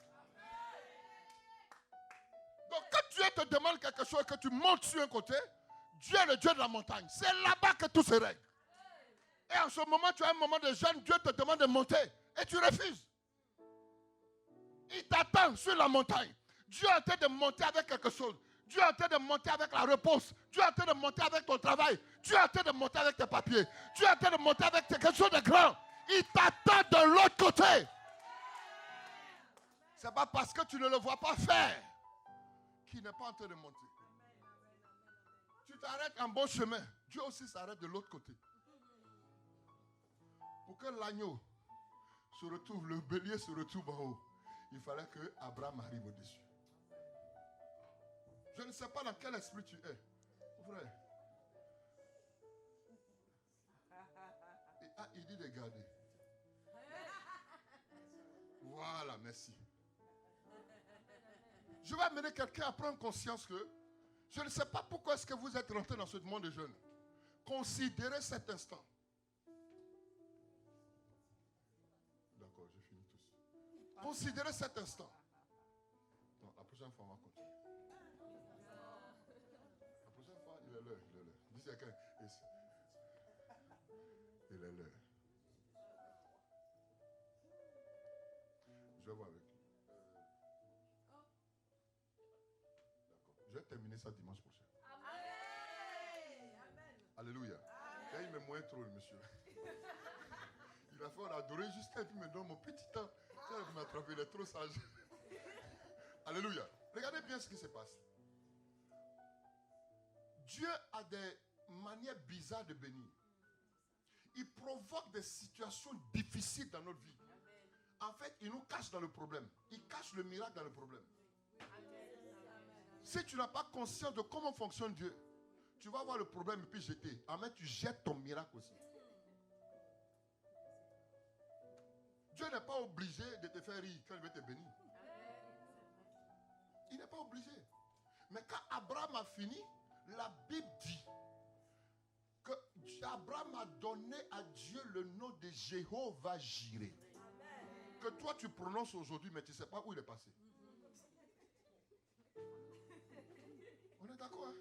Donc quand Dieu te demande quelque chose et que tu montes sur un côté, Dieu est le Dieu de la montagne. C'est là-bas que tout se règle. Et en ce moment, tu as un moment de jeûne, Dieu te demande de monter et tu refuses. Il t'attend sur la montagne. Dieu est en train de monter avec quelque chose. Dieu est en train de monter avec la réponse. Dieu est en train de monter avec ton travail. Dieu est en train de monter avec tes papiers. Dieu est en train de monter avec quelque chose de grand. Il t'attend de l'autre côté. Ce n'est pas parce que tu ne le vois pas faire qu'il n'est pas en train de monter. Tu t'arrêtes en bon chemin. Dieu aussi s'arrête de l'autre côté. Pour que l'agneau se retrouve, le bélier se retrouve en haut, il fallait que Abraham arrive au-dessus. Je ne sais pas dans quel esprit tu es. Frère. Il dit de garder. Voilà, merci. Je vais amener quelqu'un à prendre conscience que je ne sais pas pourquoi est-ce que vous êtes rentré dans ce monde de jeunes. Considérez cet instant. D'accord, je finis tous. Considérez cet instant. Non, la prochaine fois, on va continuer. La prochaine fois, il est l'heure. Dis quelqu'un. Il est l'heure. Je vais voir avec lui. D'accord. Je vais terminer ça dimanche prochain. Alléluia. Là, il me moins trop, le monsieur. Il a fait, on a adoré jusqu'à puis il me donne mon petit temps. Il m'a attrapé, il est trop sage. Alléluia. Regardez bien ce qui se passe. Dieu a des manières bizarres de bénir. Il provoque des situations difficiles dans notre vie. En fait, il nous cache dans le problème. Il cache le miracle dans le problème. Si tu n'as pas conscience de comment fonctionne Dieu, tu vas voir le problème et puis jeter. En fait, tu jettes ton miracle aussi. Dieu n'est pas obligé de te faire rire quand il veut te bénir. Il n'est pas obligé. Mais quand Abraham a fini, la Bible dit que Abraham a donné à Dieu le nom de Jéhovah Jireh. Que toi tu prononces aujourd'hui, mais tu ne sais pas où il est passé. On est d'accord, hein?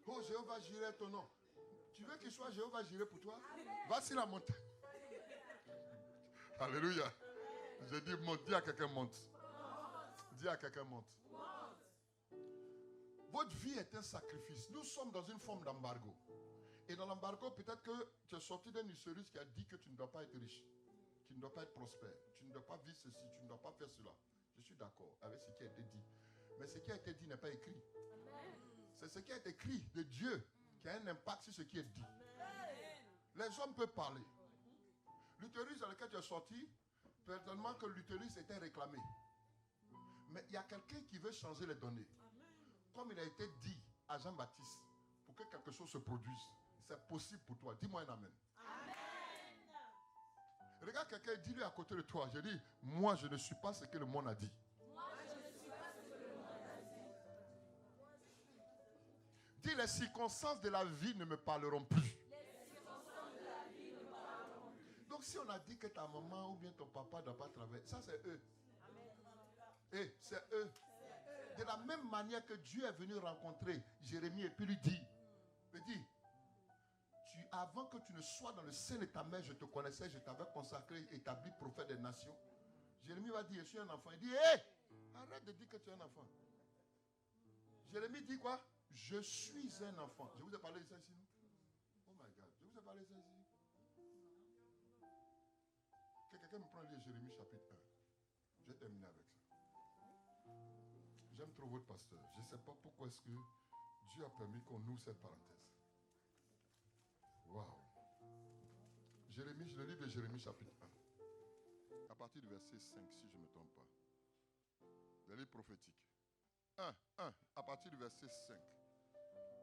Oh, Jéhovah Jireh est ton nom. Tu veux qu'il soit Jéhovah Jireh pour toi? Va sur la montagne. Alléluia. J'ai dit monte. Dis à quelqu'un monte. Dis à quelqu'un monte. Votre vie est un sacrifice. Nous sommes dans une forme d'embargo. Et dans l'embargo, peut-être que tu es sorti d'un usurier qui a dit que tu ne dois pas être riche. Tu ne dois pas être prospère. Tu ne dois pas vivre ceci. Tu ne dois pas faire cela. Je suis d'accord avec ce qui a été dit. Mais ce qui a été dit n'est pas écrit. C'est ce qui a été écrit de Dieu qui a un impact sur ce qui est dit. Les hommes peuvent parler. L'utérus dans lequel tu es sorti, certainement que l'utérus était réclamé. Mais il y a quelqu'un qui veut changer les données. Comme il a été dit à Jean-Baptiste, pour que quelque chose se produise, c'est possible pour toi. Dis-moi un amen. Regarde quelqu'un, dis-lui à côté de toi. Je dis, moi je ne suis pas ce que le monde a dit. Dis, les circonstances de la vie ne me parleront plus. Donc si on a dit que ta maman ou bien ton papa ne doit pas travailler, ça c'est eux. Et c'est eux. De la même manière que Dieu est venu rencontrer Jérémie et puis lui dit, avant que tu ne sois dans le sein de ta mère, je te connaissais, je t'avais consacré, établi prophète des nations. Jérémie va dire, je suis un enfant. Il dit, hé, arrête de dire que tu es un enfant. Jérémie dit quoi? Je suis un enfant. Je vous ai parlé de ça ici, non? Oh my God, je vous ai parlé de ça ici. Que quelqu'un me prend le livre Jérémie chapitre 1. Je vais terminer avec ça. J'aime trop votre pasteur. Je ne sais pas pourquoi est-ce que Dieu a permis qu'on ouvre cette parenthèse. Waouh. Jérémie, je le livre de Jérémie chapitre 1. À partir du verset 5, si je ne me trompe pas. Le livre prophétique. 1, à partir du verset 5.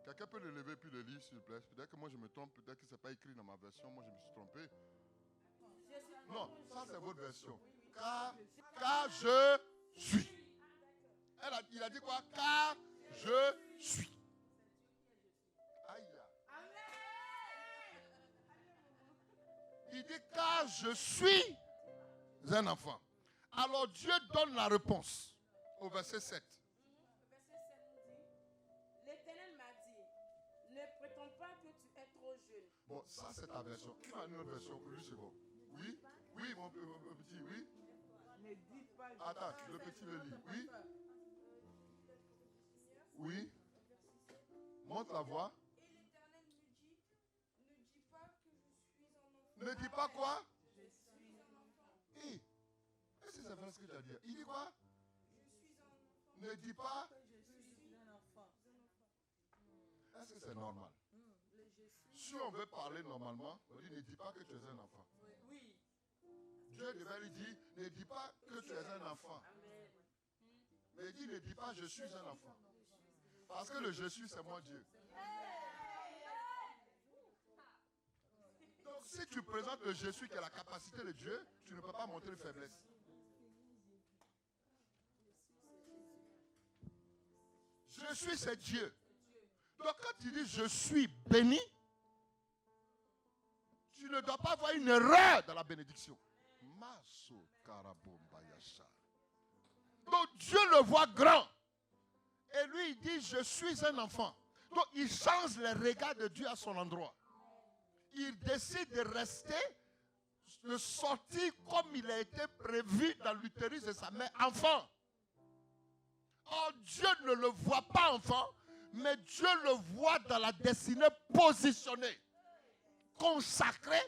Quelqu'un peut le lever puis le lire, s'il vous plaît. Peut-être que moi je me trompe, peut-être que ce n'est pas écrit dans ma version, moi je me suis trompé. Non, ça c'est votre version. Car je suis. Il a dit quoi? Car je suis. Aïe. Il dit car je suis un enfant. Alors Dieu donne la réponse au verset 7. Verset 7 nous dit, l'Éternel m'a dit, ne prétends pas que tu es trop jeune. Bon, ça c'est ta version. Qui m'a une autre version? Lui c'est bon. Oui, oui, mon petit, oui. Ne dis pas. Attends, le petit le lit. Oui. Oui. Monte la voix. Et l'Éternel me dit, ne dis pas que je suis un enfant. Ne dis pas quoi? Je suis un enfant. Est-ce que c'est vrai ce que tu as dit? Il dit quoi? Je suis un enfant. Ne dis pas. Je suis un enfant. Est-ce que c'est normal? Si on veut parler normalement, on dit ne dis pas que tu es un enfant. Oui. Dieu devait lui dire ne dis pas que tu es un enfant. Mais il dit ne dis pas je suis un enfant. Parce que le je suis c'est moi Dieu. Donc si tu présentes le je suis qui est la capacité de Dieu, tu ne peux pas montrer une faiblesse. Je suis c'est Dieu. Donc quand tu dis je suis béni, tu ne dois pas avoir une erreur dans la bénédiction. Donc Dieu le voit grand. Et lui il dit je suis un enfant. Donc il change les regards de Dieu à son endroit. Il décide de rester, de sortir comme il a été prévu dans l'utérus de sa mère, enfant. Or Dieu ne le voit pas enfant, mais Dieu le voit dans la destinée positionnée, consacrée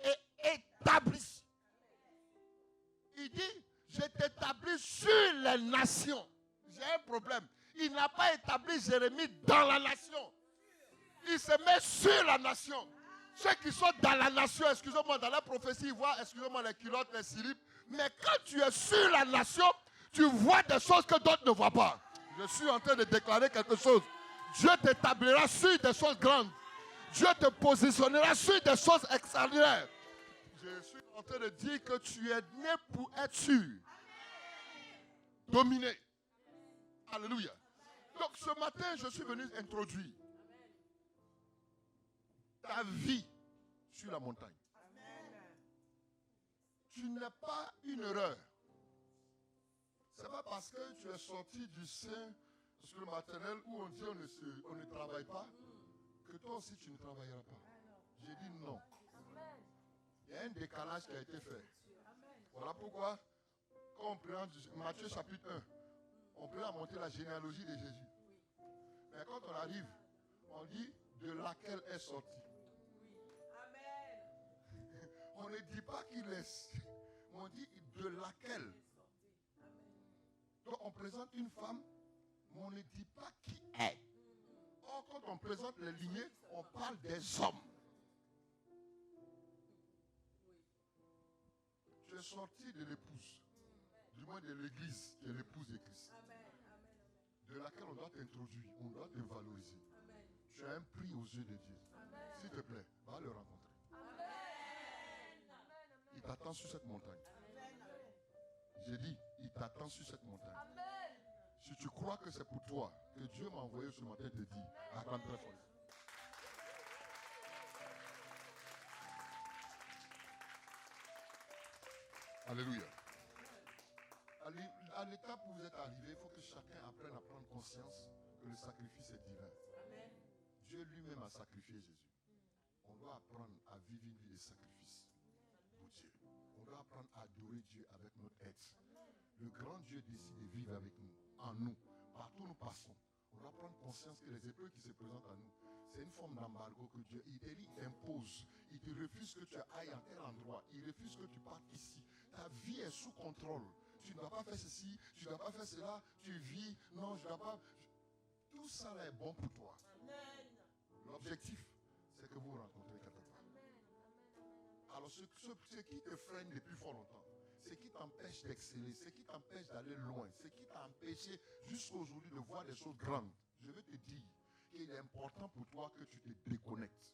et établie. Il dit, je t'établis sur les nations. J'ai un problème. Il n'a pas établi Jérémie dans la nation. Il se met sur la nation. Ceux qui sont dans la nation, excusez-moi, dans la prophétie, ils voient, excusez-moi, les culottes, les slip. Mais quand tu es sur la nation, tu vois des choses que d'autres ne voient pas. Je suis en train de déclarer quelque chose. Dieu t'établira sur des choses grandes. Dieu te positionnera sur des choses extraordinaires. Je suis en train de dire que tu es né pour être sûr. Dominé. Alléluia. Donc ce matin, je suis venu introduire ta vie sur la montagne. Tu n'es pas une erreur. Ce n'est pas parce que tu es sorti du sein sur le maternel où on dit on ne travaille pas, que toi aussi tu ne travailleras pas. J'ai dit non. Il y a un décalage qui a été fait. Voilà pourquoi, quand on prend Matthieu chapitre 1, on peut monter la généalogie de Jésus. Mais quand on arrive, on dit de laquelle est sorti. On ne dit pas qu'il est, on dit de laquelle. Donc on présente une femme, mais on ne dit pas qui est. Or, quand on présente les lignées, on parle des hommes. Tu es sorti de l'épouse du moins de l'Église, qui est l'épouse de Christ, de laquelle on doit t'introduire, on doit te valoriser. Tu as un prix aux yeux de Dieu. S'il te plaît, va le rencontrer. Il t'attend sur cette montagne. J'ai dit, il t'attend sur cette montagne. Si tu crois que c'est pour toi que Dieu m'a envoyé ce matin te dire, acclame très fort. Alléluia. À l'étape où vous êtes arrivé, il faut que chacun apprenne à prendre conscience que le sacrifice est divin. Dieu lui-même a sacrifié Jésus. On doit apprendre à vivre une vie de sacrifice pour Dieu. On doit apprendre à adorer Dieu avec notre être. Le grand Dieu décide de vivre avec nous, en nous, partout où nous passons. On doit prendre conscience que les épreuves qui se présentent à nous, c'est une forme d'embargo que Dieu impose. Il te refuse que tu ailles à tel endroit. Il refuse que tu partes ici. Ta vie est sous contrôle. Tu ne dois pas faire ceci, tu ne dois pas faire cela. Tu vis, non, je ne dois pas. Tout ça là est bon pour toi. L'objectif, c'est que vous rencontrez quelque part. Alors ce qui te freine depuis fort longtemps, ce qui t'empêche d'exceller, ce qui t'empêche d'aller loin, ce qui t'a empêché jusqu'à aujourd'hui de voir des choses grandes, je veux te dire qu'il est important pour toi que tu te déconnectes.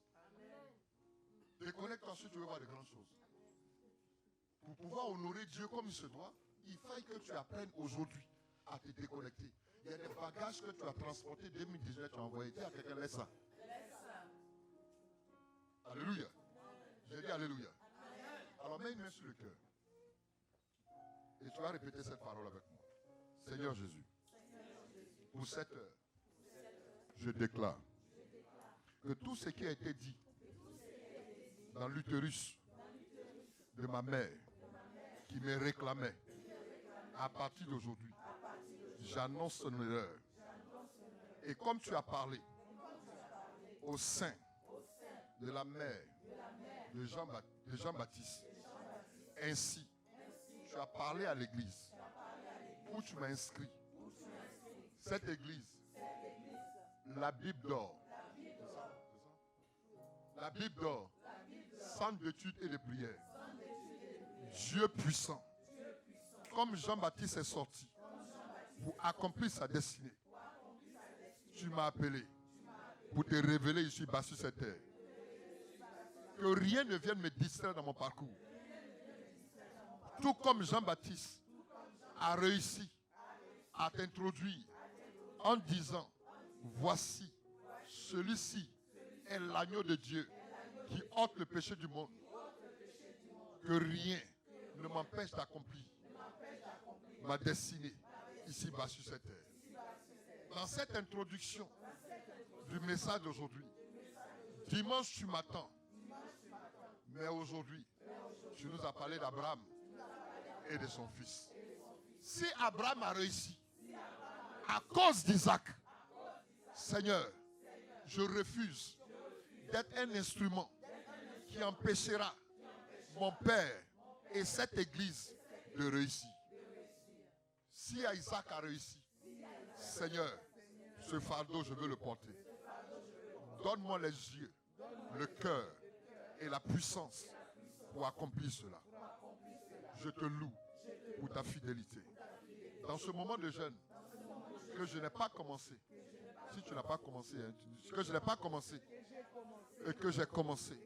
Déconnecte-toi si tu veux voir de grandes choses. Pour pouvoir honorer Dieu comme il se doit, il faut que tu apprennes aujourd'hui à te déconnecter. Il y a des bagages que tu as transportés 2019, tu as envoyé. Dis à quelqu'un, laisse ça. Alléluia. J'ai dit alléluia. Alors mets une main sur le cœur. Et tu vas répéter cette parole avec moi. Seigneur Jésus, pour cette heure, je déclare que tout ce qui a été dit dans l'utérus de ma mère, qui me réclamait, à partir d'aujourd'hui, j'annonce son erreur. Et comme tu as parlé au sein de la mère de Jean-Baptiste, ainsi, tu as parlé à l'église où tu m'as inscrit. Cette église, la Bible d'or, la Bible d'or, centre d'études et de prière. Dieu puissant, comme Jean-Baptiste est sorti pour accomplir sa destinée, tu m'as appelé pour te révéler ici bas sur cette terre. Que rien ne vienne me distraire dans mon parcours. Tout comme Jean-Baptiste a réussi à t'introduire en disant, voici, celui-ci est l'agneau de Dieu qui ôte le péché du monde. Que rien ne m'empêche d'accomplir ma destinée ici-bas sur cette terre. Dans cette introduction du message d'aujourd'hui, dimanche tu m'attends, mais aujourd'hui tu nous as parlé d'Abraham et de son fils. Si Abraham a réussi à cause d'Isaac, Seigneur, je refuse d'être un instrument qui empêchera mon père et cette église de réussir. Si Isaac a réussi, Seigneur, ce fardeau, je veux le porter. Donne-moi les yeux, le cœur et la puissance pour accomplir cela. Je te loue pour ta fidélité. Dans ce moment de jeûne, que je n'ai pas commencé, si tu n'as pas commencé, hein, que je n'ai pas commencé et que j'ai commencé,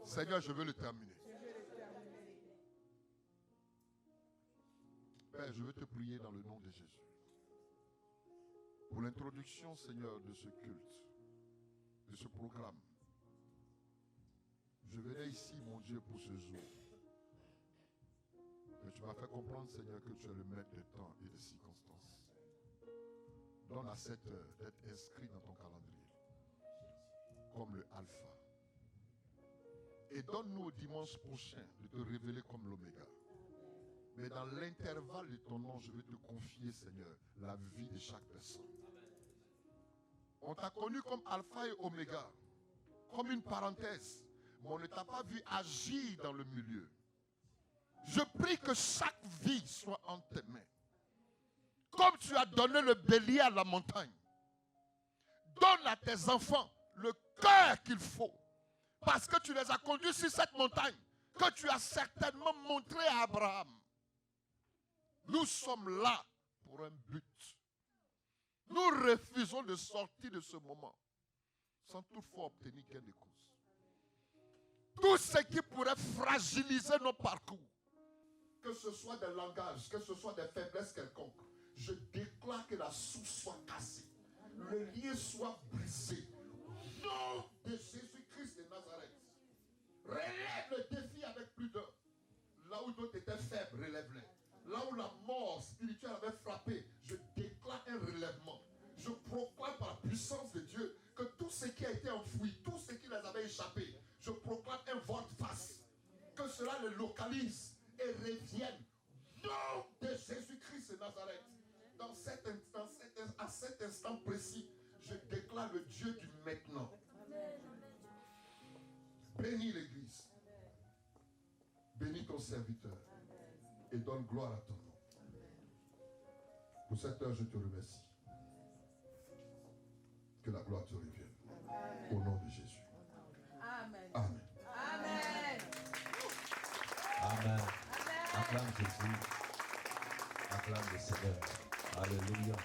Seigneur, je veux le terminer. Père, je veux te prier dans le nom de Jésus. Pour l'introduction, Seigneur, de ce culte, de ce programme. Je venais ici, mon Dieu, pour ce jour. Mais tu m'as fait comprendre, Seigneur, que tu es le maître des temps et des circonstances. Donne à cette heure d'être inscrit dans ton calendrier, comme le alpha. Et donne-nous au dimanche prochain de te révéler comme l'oméga. Mais dans l'intervalle de ton nom, je vais te confier, Seigneur, la vie de chaque personne. On t'a connu comme alpha et oméga, comme une parenthèse. Mais on ne t'a pas vu agir dans le milieu. Je prie que chaque vie soit en tes mains. Comme tu as donné le bélier à la montagne, donne à tes enfants le cœur qu'il faut. Parce que tu les as conduits sur cette montagne que tu as certainement montré à Abraham. Nous sommes là pour un but. Nous refusons de sortir de ce moment sans toutefois obtenir gain de cause. Tout ce qui pourrait fragiliser nos parcours, que ce soit des langages, que ce soit des faiblesses quelconques, je déclare que la source soit cassée, le lien soit brisé. Au nom de Jésus-Christ de Nazareth, relève le défi avec plus d'un. Là où d'autres étaient faibles, relève-les. Là où la mort spirituelle avait frappé, je déclare un relèvement. Je proclame par la puissance de Dieu que tout ce qui a été enfoui, tout ce qui les avait échappé, je proclame un volte-face. Que cela les localise et revienne. Nom de Jésus-Christ de Nazareth. À cet instant précis, je déclare le Dieu du maintenant. Bénis l'Église. Bénis ton serviteur. Et donne gloire à ton nom. Pour cette heure, je te remercie. Que la gloire te revienne. Au nom de Jésus. Amen. Amen. Amen. Amen. Acclame Jésus. Acclame le Seigneur. Alléluia.